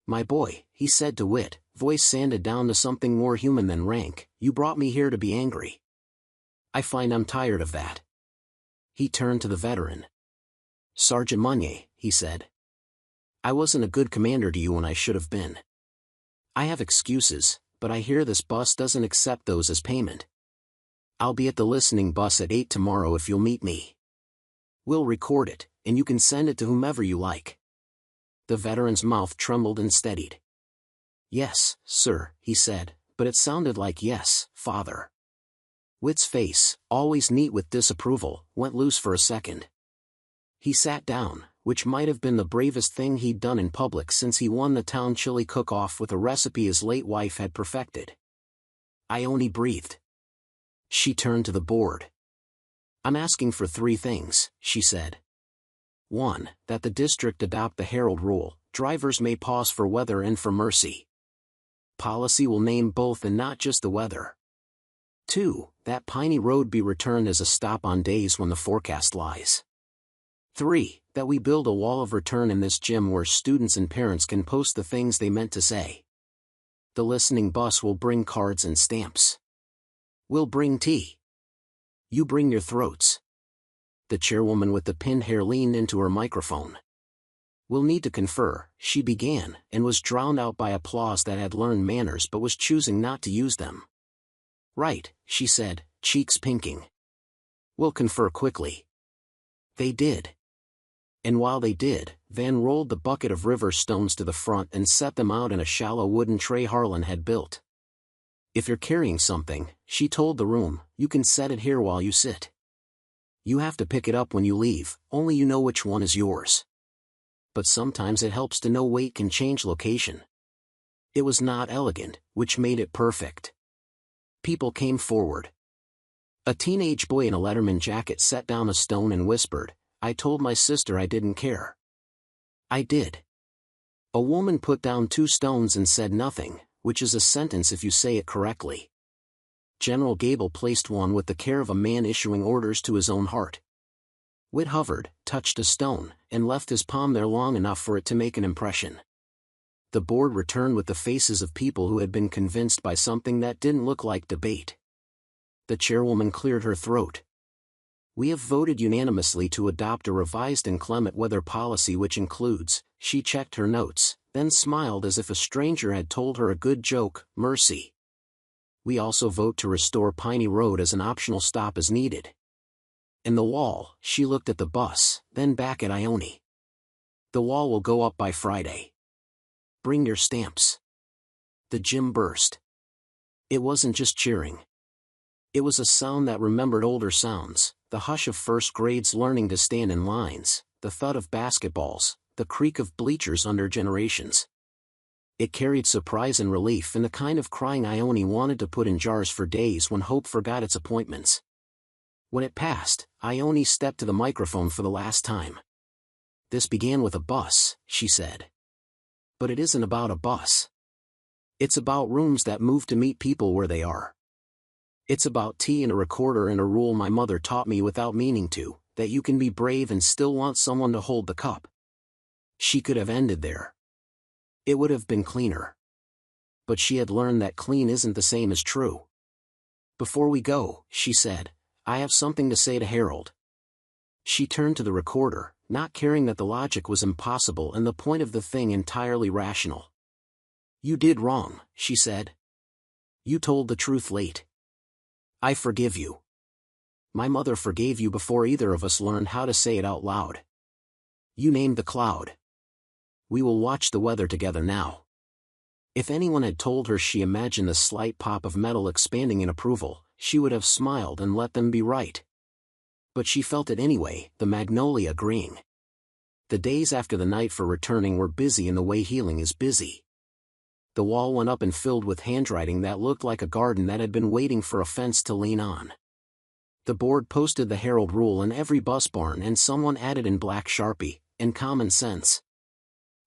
"My boy," he said to Whit, voice sanded down to something more human than rank, "you brought me here to be angry. I find I'm tired of that." He turned to the veteran. "Sergeant Munier," he said. "I wasn't a good commander to you when I should have been. I have excuses, but I hear this bus doesn't accept those as payment. I'll be at the listening bus at 8 tomorrow if you'll meet me. We'll record it, and you can send it to whomever you like." The veteran's mouth trembled and steadied. "Yes, sir," he said, but it sounded like "yes, father." Whit's face, always neat with disapproval, went loose for a second. He sat down, which might have been the bravest thing he'd done in public since he won the town chili cook-off with a recipe his late wife had perfected. Ione breathed. She turned to the board. "I'm asking for 3 things," she said. 1. That the district adopt the Herald rule, drivers may pause for weather and for mercy. Policy will name both and not just the weather. 2. That Piney Road be returned as a stop on days when the forecast lies. 3. That we build a wall of return in this gym where students and parents can post the things they meant to say. The listening bus will bring cards and stamps. We'll bring tea. You bring your throats. The chairwoman with the pinned hair leaned into her microphone. "We'll need to confer," she began, and was drowned out by applause that had learned manners but was choosing not to use them. "Right," she said, cheeks pinking. "We'll confer quickly." They did. And while they did, Van rolled the bucket of river stones to the front and set them out in a shallow wooden tray Harlan had built. "If you're carrying something," she told the room, "you can set it here while you sit. You have to pick it up when you leave, only you know which one is yours. But sometimes it helps to know weight can change location." It was not elegant, which made it perfect. People came forward. A teenage boy in a Letterman jacket set down a stone and whispered, "I told my sister I didn't care." "I did." A woman put down 2 stones and said nothing, which is a sentence if you say it correctly. General Gable placed one with the care of a man issuing orders to his own heart. Whit hovered, touched a stone, and left his palm there long enough for it to make an impression. The board returned with the faces of people who had been convinced by something that didn't look like debate. The chairwoman cleared her throat. "We have voted unanimously to adopt a revised inclement weather policy which includes," she checked her notes, then smiled as if a stranger had told her a good joke, "mercy. We also vote to restore Piney Road as an optional stop as needed. And the wall," she looked at the bus, then back at Ione. "The wall will go up by Friday. Bring your stamps." The gym burst. It wasn't just cheering. It was a sound that remembered older sounds, the hush of first grades learning to stand in lines, the thud of basketballs, the creak of bleachers under generations. It carried surprise and relief and the kind of crying Ione wanted to put in jars for days when hope forgot its appointments. When it passed, Ione stepped to the microphone for the last time. "This began with a bus," she said. "But it isn't about a bus. It's about rooms that move to meet people where they are. It's about tea and a recorder and a rule my mother taught me without meaning to, that you can be brave and still want someone to hold the cup." She could have ended there. It would have been cleaner. But she had learned that clean isn't the same as true. "Before we go," she said, "I have something to say to Harold." She turned to the recorder, not caring that the logic was impossible and the point of the thing entirely rational. "You did wrong," she said. "You told the truth late. I forgive you. My mother forgave you before either of us learned how to say it out loud. You named the cloud. We will watch the weather together now." If anyone had told her she imagined the slight pop of metal expanding in approval, she would have smiled and let them be right. But she felt it anyway, the magnolia agreeing. The days after the night for returning were busy in the way healing is busy. The wall went up and filled with handwriting that looked like a garden that had been waiting for a fence to lean on. The board posted the Herald rule in every bus barn, and someone added in black Sharpie, "In common sense."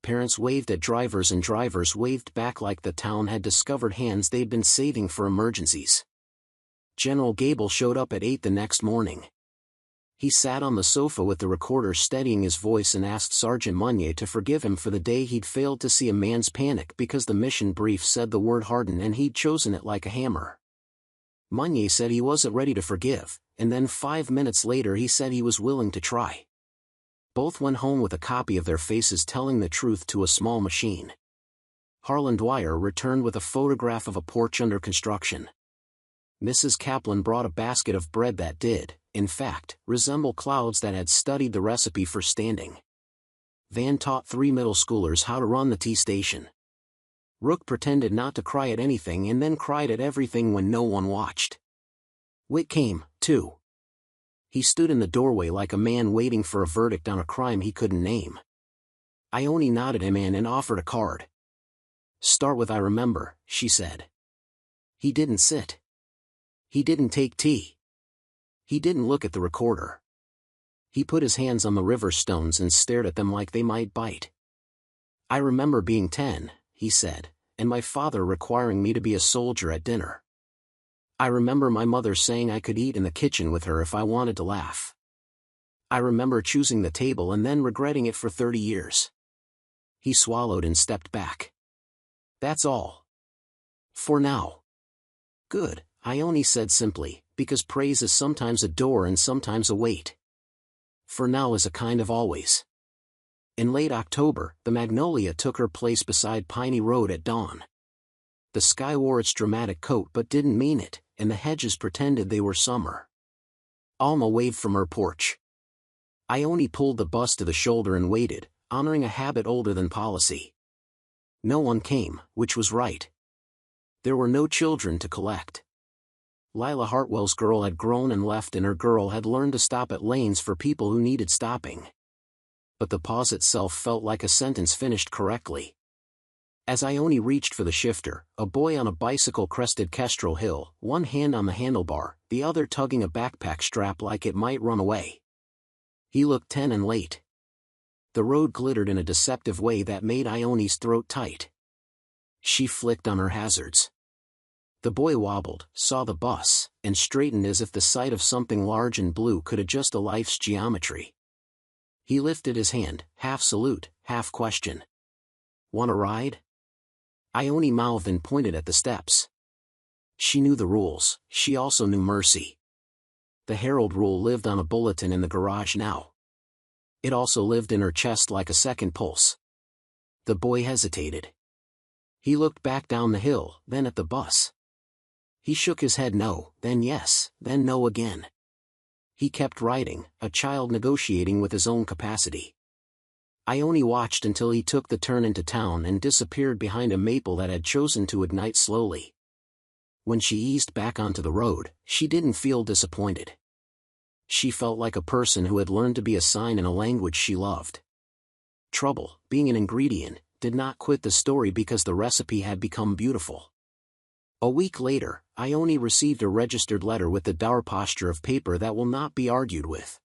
Parents waved at drivers and drivers waved back like the town had discovered hands they'd been saving for emergencies. General Gable showed up at 8 the next morning. He sat on the sofa with the recorder steadying his voice and asked Sergeant Munier to forgive him for the day he'd failed to see a man's panic because the mission brief said the word harden and he'd chosen it like a hammer. Munier said he wasn't ready to forgive, and then 5 minutes later he said he was willing to try. Both went home with a copy of their faces telling the truth to a small machine. Harlan Dwyer returned with a photograph of a porch under construction. Mrs. Kaplan brought a basket of bread that did, in fact, resemble clouds that had studied the recipe for standing. Van taught 3 middle schoolers how to run the tea station. Rook pretended not to cry at anything and then cried at everything when no one watched. Whit came, too. He stood in the doorway like a man waiting for a verdict on a crime he couldn't name. Ione nodded him in and offered a card. "Start with I remember," she said. He didn't sit. He didn't take tea. He didn't look at the recorder. He put his hands on the river stones and stared at them like they might bite. "I remember being 10, he said, "and my father requiring me to be a soldier at dinner. I remember my mother saying I could eat in the kitchen with her if I wanted to laugh. I remember choosing the table and then regretting it for 30 years. He swallowed and stepped back. "That's all. For now." "Good," Ione said simply, because praise is sometimes a door and sometimes a wait. For now is a kind of always. In late October, the magnolia took her place beside Piney Road at dawn. The sky wore its dramatic coat but didn't mean it, and the hedges pretended they were summer. Alma waved from her porch. Ione pulled the bus to the shoulder and waited, honoring a habit older than policy. No one came, which was right. There were no children to collect. Lila Hartwell's girl had grown and left, and her girl had learned to stop at lanes for people who needed stopping. But the pause itself felt like a sentence finished correctly. As Ione reached for the shifter, a boy on a bicycle crested Kestrel Hill, one hand on the handlebar, the other tugging a backpack strap like it might run away. He looked 10 and late. The road glittered in a deceptive way that made Ione's throat tight. She flicked on her hazards. The boy wobbled, saw the bus, and straightened as if the sight of something large and blue could adjust a life's geometry. He lifted his hand, half salute, half question. "Want a ride?" Ione mouthed and pointed at the steps. She knew the rules, she also knew mercy. The Herald rule lived on a bulletin in the garage now. It also lived in her chest like a second pulse. The boy hesitated. He looked back down the hill, then at the bus. He shook his head no, then yes, then no again. He kept riding, a child negotiating with his own capacity. Ione watched until he took the turn into town and disappeared behind a maple that had chosen to ignite slowly. When she eased back onto the road, she didn't feel disappointed. She felt like a person who had learned to be a sign in a language she loved. Trouble, being an ingredient, did not quit the story because the recipe had become beautiful. A week later, Ione received a registered letter with the dour posture of paper that will not be argued with.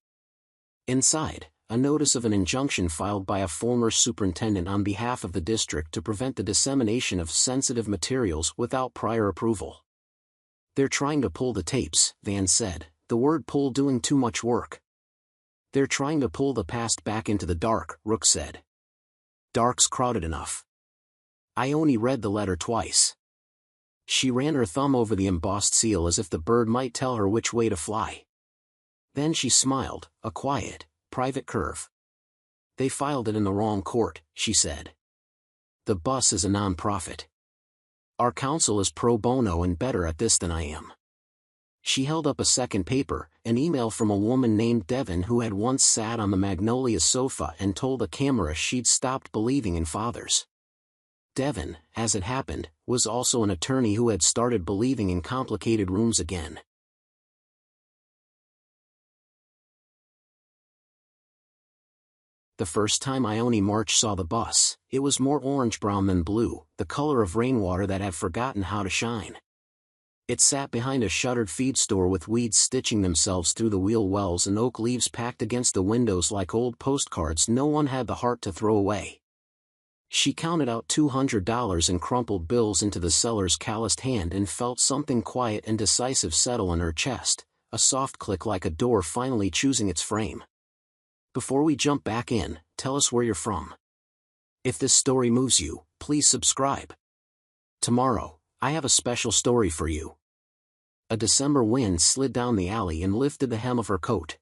Inside, a notice of an injunction filed by a former superintendent on behalf of the district to prevent the dissemination of sensitive materials without prior approval. "They're trying to pull the tapes," Van said, the word pull doing too much work. "They're trying to pull the past back into the dark," Rook said. "Dark's crowded enough." Ione read the letter twice. She ran her thumb over the embossed seal as if the bird might tell her which way to fly. Then she smiled, a quiet, private curve. "They filed it in the wrong court," she said. "The bus is a non-profit. Our counsel is pro bono and better at this than I am." She held up a second paper, an email from a woman named Devon who had once sat on the magnolia sofa and told a camera she'd stopped believing in fathers. Devon, as it happened, was also an attorney who had started believing in complicated rooms again. The first time Ione March saw the bus, it was more orange-brown than blue, the color of rainwater that had forgotten how to shine. It sat behind a shuttered feed store with weeds stitching themselves through the wheel wells and oak leaves packed against the windows like old postcards no one had the heart to throw away. She counted out $200 in crumpled bills into the seller's calloused hand and felt something quiet and decisive settle in her chest, a soft click like a door finally choosing its frame. Before we jump back in, tell us where you're from. If this story moves you, please subscribe. Tomorrow, I have a special story for you. A December wind slid down the alley and lifted the hem of her coat.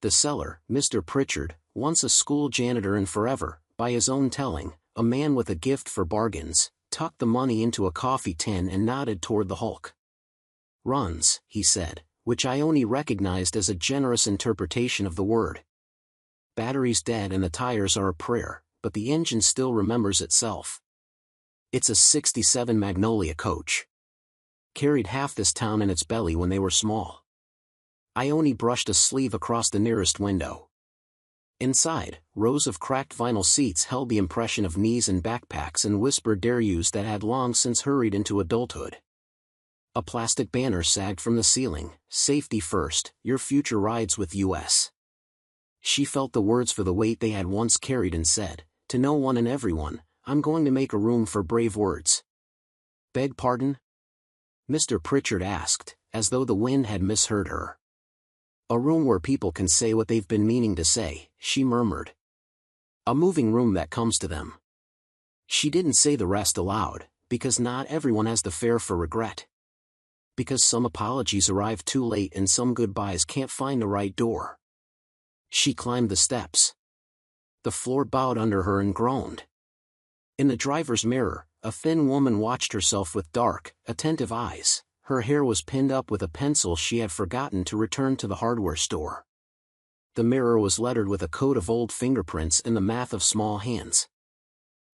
The seller, Mr. Pritchard, once a school janitor and forever, by his own telling, a man with a gift for bargains, tucked the money into a coffee tin and nodded toward the hulk. "Runs," he said, which Ione recognized as a generous interpretation of the word. Battery's dead and the tires are a prayer, but the engine still remembers itself. It's a '67 Magnolia coach. Carried half this town in its belly when they were small. Ione brushed a sleeve across the nearest window. Inside, rows of cracked vinyl seats held the impression of knees and backpacks and whispered dare-yous that had long since hurried into adulthood. A plastic banner sagged from the ceiling, "Safety first, your future rides with US." She felt the words for the weight they had once carried and said, to no one and everyone, "I'm going to make a room for brave words." "Beg pardon?" Mr. Pritchard asked, as though the wind had misheard her. "A room where people can say what they've been meaning to say," she murmured. "A moving room that comes to them." She didn't say the rest aloud, because not everyone has the fare for regret. Because some apologies arrive too late and some goodbyes can't find the right door. She climbed the steps. The floor bowed under her and groaned. In the driver's mirror, a thin woman watched herself with dark, attentive eyes. Her hair was pinned up with a pencil she had forgotten to return to the hardware store. The mirror was lettered with a coat of old fingerprints and the math of small hands.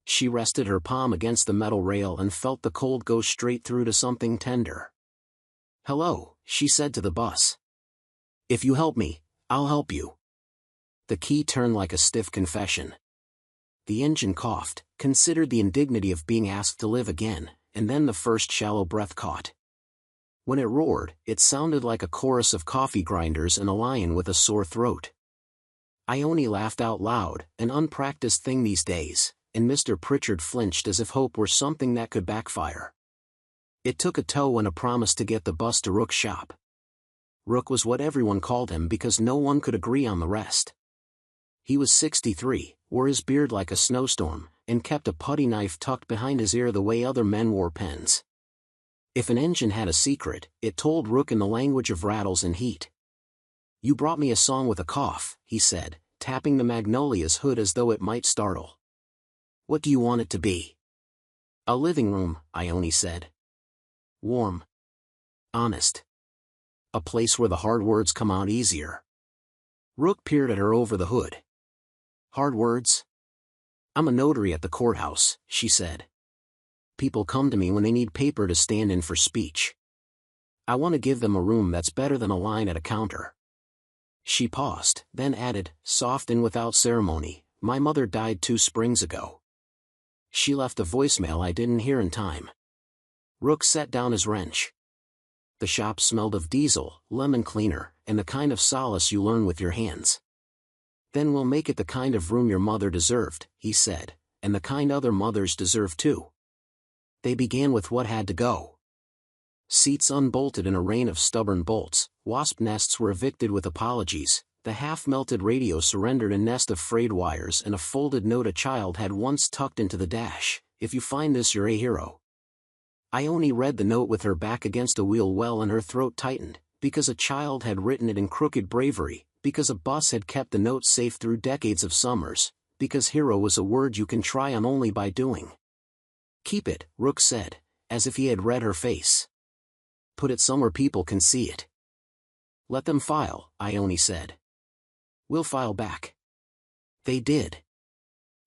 She rested her palm against the metal rail and felt the cold go straight through to something tender. "Hello," she said to the bus. "If you help me, I'll help you." The key turned like a stiff confession. The engine coughed, considered the indignity of being asked to live again, and then the first shallow breath caught. When it roared, it sounded like a chorus of coffee grinders and a lion with a sore throat. Ione laughed out loud, an unpracticed thing these days, and Mr. Pritchard flinched as if hope were something that could backfire. It took a tow and a promise to get the bus to Rook's shop. Rook was what everyone called him because no one could agree on the rest. He was 63, wore his beard like a snowstorm, and kept a putty knife tucked behind his ear the way other men wore pens. If an engine had a secret, it told Rook in the language of rattles and heat. "You brought me a song with a cough," he said, tapping the Magnolia's hood as though it might startle. "What do you want it to be?" "A living room," Ione said. "Warm. Honest. A place where the hard words come out easier." Rook peered at her over the hood. "Hard words?" "I'm a notary at the courthouse," she said. "People come to me when they need paper to stand in for speech. I want to give them a room that's better than a line at a counter." She paused, then added, soft and without ceremony, "My mother died 2 springs ago. She left a voicemail I didn't hear in time." Rook set down his wrench. The shop smelled of diesel, lemon cleaner, and the kind of solace you learn with your hands. "Then we'll make it the kind of room your mother deserved," he said, "and the kind other mothers deserve too." They began with what had to go. Seats unbolted in a rain of stubborn bolts, wasp nests were evicted with apologies, the half-melted radio surrendered a nest of frayed wires and a folded note a child had once tucked into the dash, "If you find this you're a hero." Ione read the note with her back against a wheel well and her throat tightened, because a child had written it in crooked bravery, because a bus had kept the note safe through decades of summers, because hero was a word you can try on only by doing. "Keep it," Rook said, as if he had read her face. "Put it somewhere people can see it." "Let them file," Ione said. "We'll file back." They did.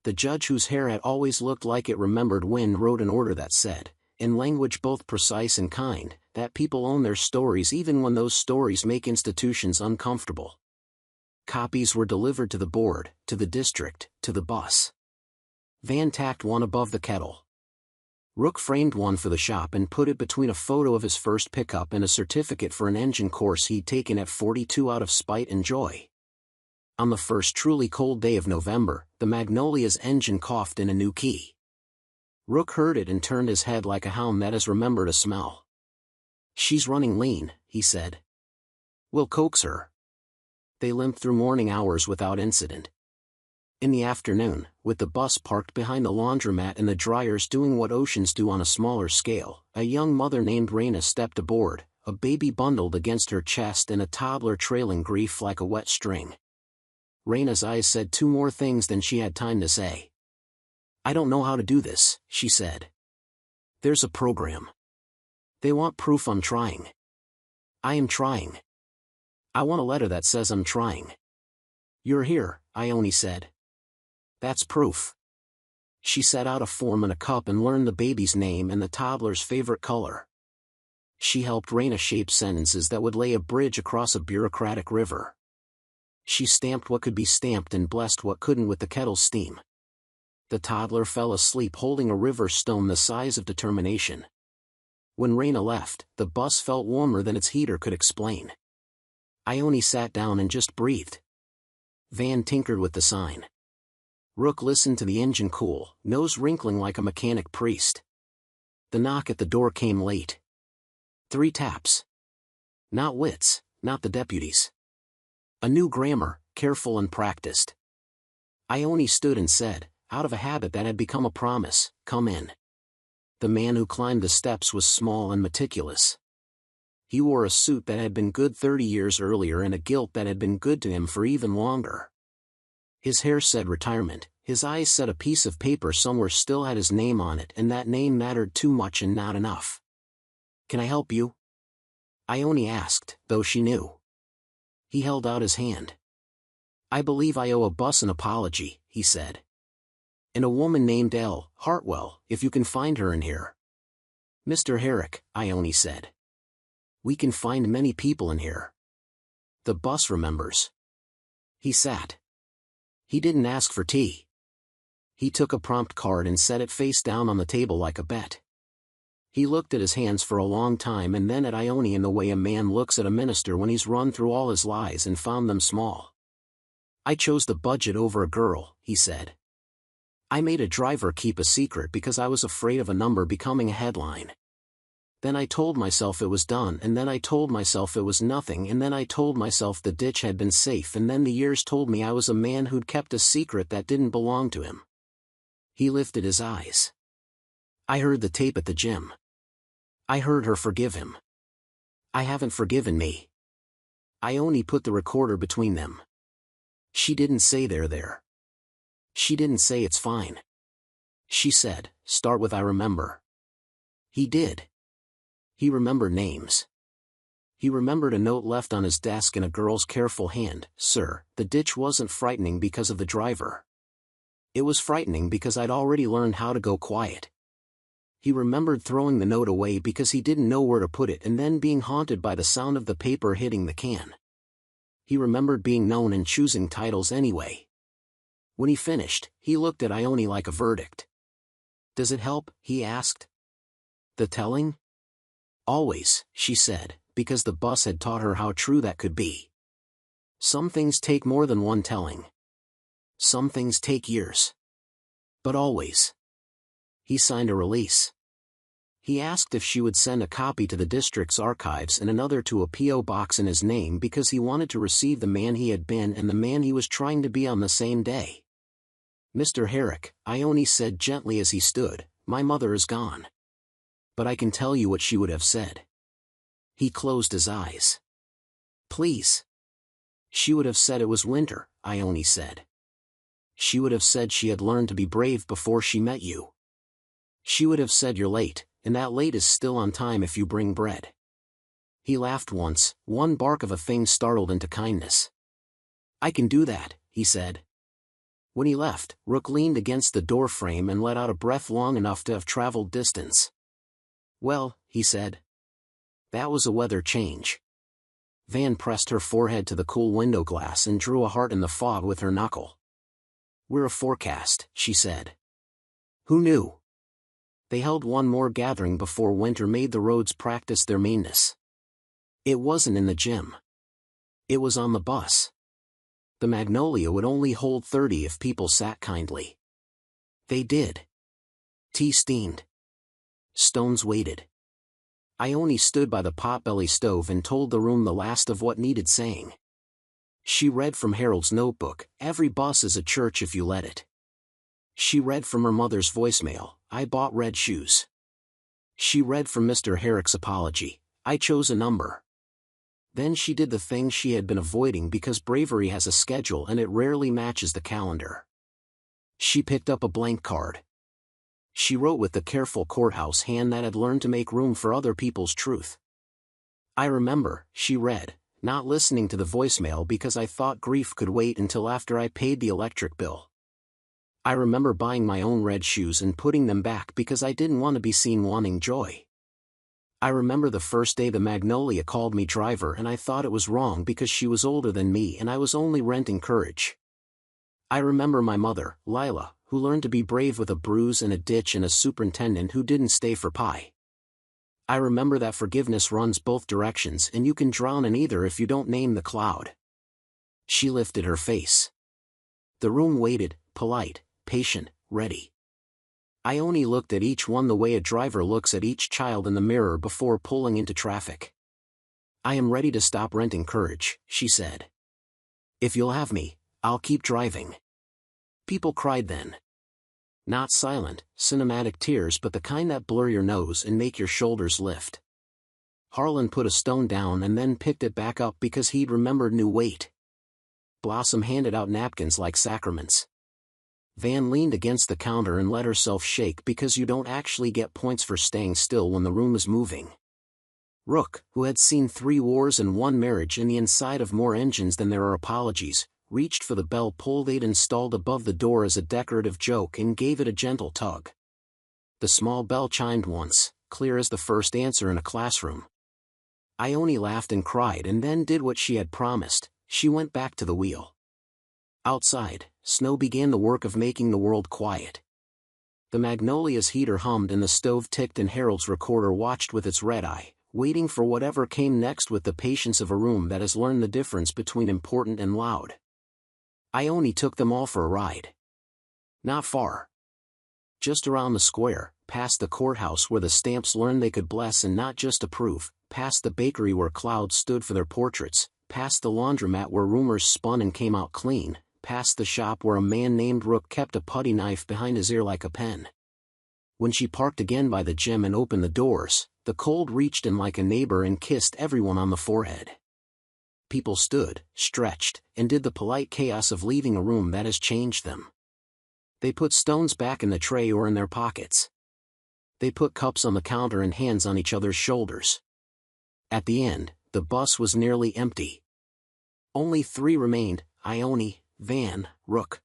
The judge whose hair had always looked like it remembered when wrote an order that said, in language both precise and kind, that people own their stories even when those stories make institutions uncomfortable. Copies were delivered to the board, to the district, to the bus. Van tacked one above the kettle. Rook framed one for the shop and put it between a photo of his first pickup and a certificate for an engine course he'd taken at 42 out of spite and joy. On the first truly cold day of November, the Magnolia's engine coughed in a new key. Rook heard it and turned his head like a hound that has remembered a smell. "She's running lean," he said. "We'll coax her." They limped through morning hours without incident. In the afternoon, with the bus parked behind the laundromat and the dryers doing what oceans do on a smaller scale, a young mother named Raina stepped aboard, a baby bundled against her chest and a toddler trailing grief like a wet string. Raina's eyes said two more things than she had time to say. "I don't know how to do this," she said. "There's a program. They want proof I'm trying. I am trying. I want a letter that says I'm trying." "You're here," Ione said. "That's proof." She set out a form and a cup and learned the baby's name and the toddler's favorite color. She helped Raina shape sentences that would lay a bridge across a bureaucratic river. She stamped what could be stamped and blessed what couldn't with the kettle's steam. The toddler fell asleep holding a river stone the size of determination. When Raina left, the bus felt warmer than its heater could explain. Ione sat down and just breathed. Van tinkered with the sign. Rook listened to the engine cool, nose wrinkling like a mechanic priest. The knock at the door came late. 3 taps. Not Wits, not the deputies. A new grammar, careful and practiced. Ione stood and said, out of a habit that had become a promise, "Come in." The man who climbed the steps was small and meticulous. He wore a suit that had been good 30 years earlier and a gilt that had been good to him for even longer. His hair said retirement, his eyes said a piece of paper somewhere still had his name on it, and that name mattered too much and not enough. "Can I help you?" Ione asked, though she knew. He held out his hand. "I believe I owe a bus an apology," he said. "And a woman named Elle Hartwell, if you can find her in here." "Mr. Herrick," Ione said. "We can find many people in here. The bus remembers." He sat. He didn't ask for tea. He took a prompt card and set it face down on the table like a bet. He looked at his hands for a long time and then at Ione in the way a man looks at a minister when he's run through all his lies and found them small. "I chose the budget over a girl," he said. "I made a driver keep a secret because I was afraid of a number becoming a headline. Then I told myself it was done, and then I told myself it was nothing, and then I told myself the ditch had been safe, and then the years told me I was a man who'd kept a secret that didn't belong to him." He lifted his eyes. "I heard the tape at the gym. I heard her forgive him. I haven't forgiven me." Ione put the recorder between them. "She didn't say they're there. She didn't say it's fine. She said, start with I remember." He did. He remembered names. He remembered a note left on his desk in a girl's careful hand. "Sir, the ditch wasn't frightening because of the driver. It was frightening because I'd already learned how to go quiet." He remembered throwing the note away because he didn't know where to put it and then being haunted by the sound of the paper hitting the can. He remembered being known and choosing titles anyway. When he finished, he looked at Ione like a verdict. "Does it help?" he asked. "The telling?" "Always," she said, because the bus had taught her how true that could be. "Some things take more than one telling. Some things take years. But always." He signed a release. He asked if she would send a copy to the district's archives and another to a P.O. box in his name because he wanted to receive the man he had been and the man he was trying to be on the same day. "Mr. Herrick," Ione said gently as he stood, "my mother is gone. But I can tell you what she would have said." He closed his eyes. "Please." "She would have said it was winter," Ione said. "She would have said she had learned to be brave before she met you. She would have said you're late, and that late is still on time if you bring bread." He laughed once, one bark of a thing startled into kindness. "I can do that," he said. When he left, Rook leaned against the door frame and let out a breath long enough to have traveled distance. "Well," he said. "That was a weather change." Van pressed her forehead to the cool window glass and drew a heart in the fog with her knuckle. "We're a forecast," she said. "Who knew?" They held one more gathering before winter made the roads practice their meanness. It wasn't in the gym. It was on the bus. The Magnolia would only hold 30 if people sat kindly. They did. Tea steamed. Stones waited. Ione stood by the potbelly stove and told the room the last of what needed saying. She read from Harold's notebook, "Every bus is a church if you let it." She read from her mother's voicemail, "I bought red shoes." She read from Mr. Herrick's apology, "I chose a number." Then she did the thing she had been avoiding because bravery has a schedule and it rarely matches the calendar. She picked up a blank card. She wrote with the careful courthouse hand that had learned to make room for other people's truth. "I remember," she read, "not listening to the voicemail because I thought grief could wait until after I paid the electric bill. I remember buying my own red shoes and putting them back because I didn't want to be seen wanting joy. I remember the first day the Magnolia called me driver and I thought it was wrong because she was older than me and I was only renting courage. I remember my mother, Lila, who learned to be brave with a bruise and a ditch and a superintendent who didn't stay for pie. I remember that forgiveness runs both directions and you can drown in either if you don't name the cloud." She lifted her face. The room waited, polite, patient, ready. Ione looked at each one the way a driver looks at each child in the mirror before pulling into traffic. "I am ready to stop renting courage," she said. "If you'll have me, I'll keep driving." People cried then. Not silent, cinematic tears but the kind that blur your nose and make your shoulders lift. Harlan put a stone down and then picked it back up because he'd remembered new weight. Blossom handed out napkins like sacraments. Van leaned against the counter and let herself shake because you don't actually get points for staying still when the room is moving. Rook, who had seen 3 wars and 1 marriage and the inside of more engines than there are apologies, reached for the bell pull they'd installed above the door as a decorative joke and gave it a gentle tug. The small bell chimed once, clear as the first answer in a classroom. Ione laughed and cried and then did what she had promised, she went back to the wheel. Outside, snow began the work of making the world quiet. The Magnolia's heater hummed and the stove ticked and Harold's recorder watched with its red eye, waiting for whatever came next with the patience of a room that has learned the difference between important and loud. Ione took them all for a ride. Not far. Just around the square, past the courthouse where the Stamps learned they could bless and not just approve, past the bakery where clouds stood for their portraits, past the laundromat where rumors spun and came out clean, past the shop where a man named Rook kept a putty knife behind his ear like a pen. When she parked again by the gym and opened the doors, the cold reached in like a neighbor and kissed everyone on the forehead. People stood, stretched, and did the polite chaos of leaving a room that has changed them. They put stones back in the tray or in their pockets. They put cups on the counter and hands on each other's shoulders. At the end, the bus was nearly empty. Only 3 remained, Ione, Van, Rook.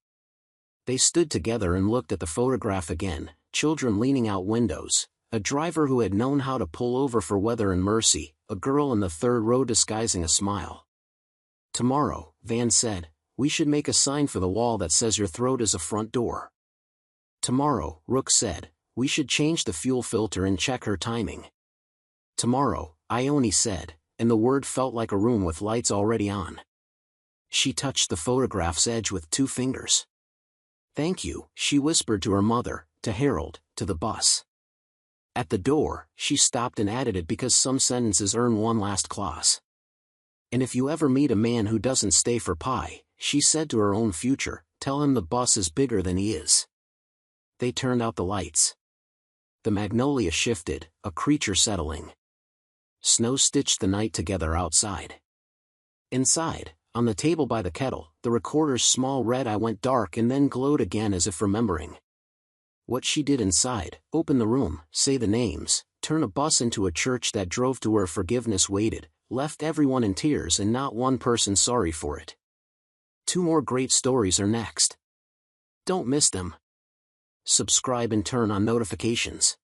They stood together and looked at the photograph again, children leaning out windows, a driver who had known how to pull over for weather and mercy, a girl in the 3rd row disguising a smile. "Tomorrow," Van said, "we should make a sign for the wall that says your throat is a front door." "Tomorrow," Rook said, "we should change the fuel filter and check her timing." "Tomorrow," Ione said, and the word felt like a room with lights already on. She touched the photograph's edge with 2 fingers. "Thank you," she whispered to her mother, to Harold, to the bus. At the door, she stopped and added it because some sentences earn one last clause. "And if you ever meet a man who doesn't stay for pie," she said to her own future, "tell him the bus is bigger than he is." They turned out the lights. The Magnolia shifted, a creature settling. Snow stitched the night together outside. Inside, on the table by the kettle, the recorder's small red eye went dark and then glowed again as if remembering. What she did inside, open the room, say the names, turn a bus into a church that drove to where forgiveness waited, left everyone in tears and not one person sorry for it. 2 more great stories are next. Don't miss them. Subscribe and turn on notifications.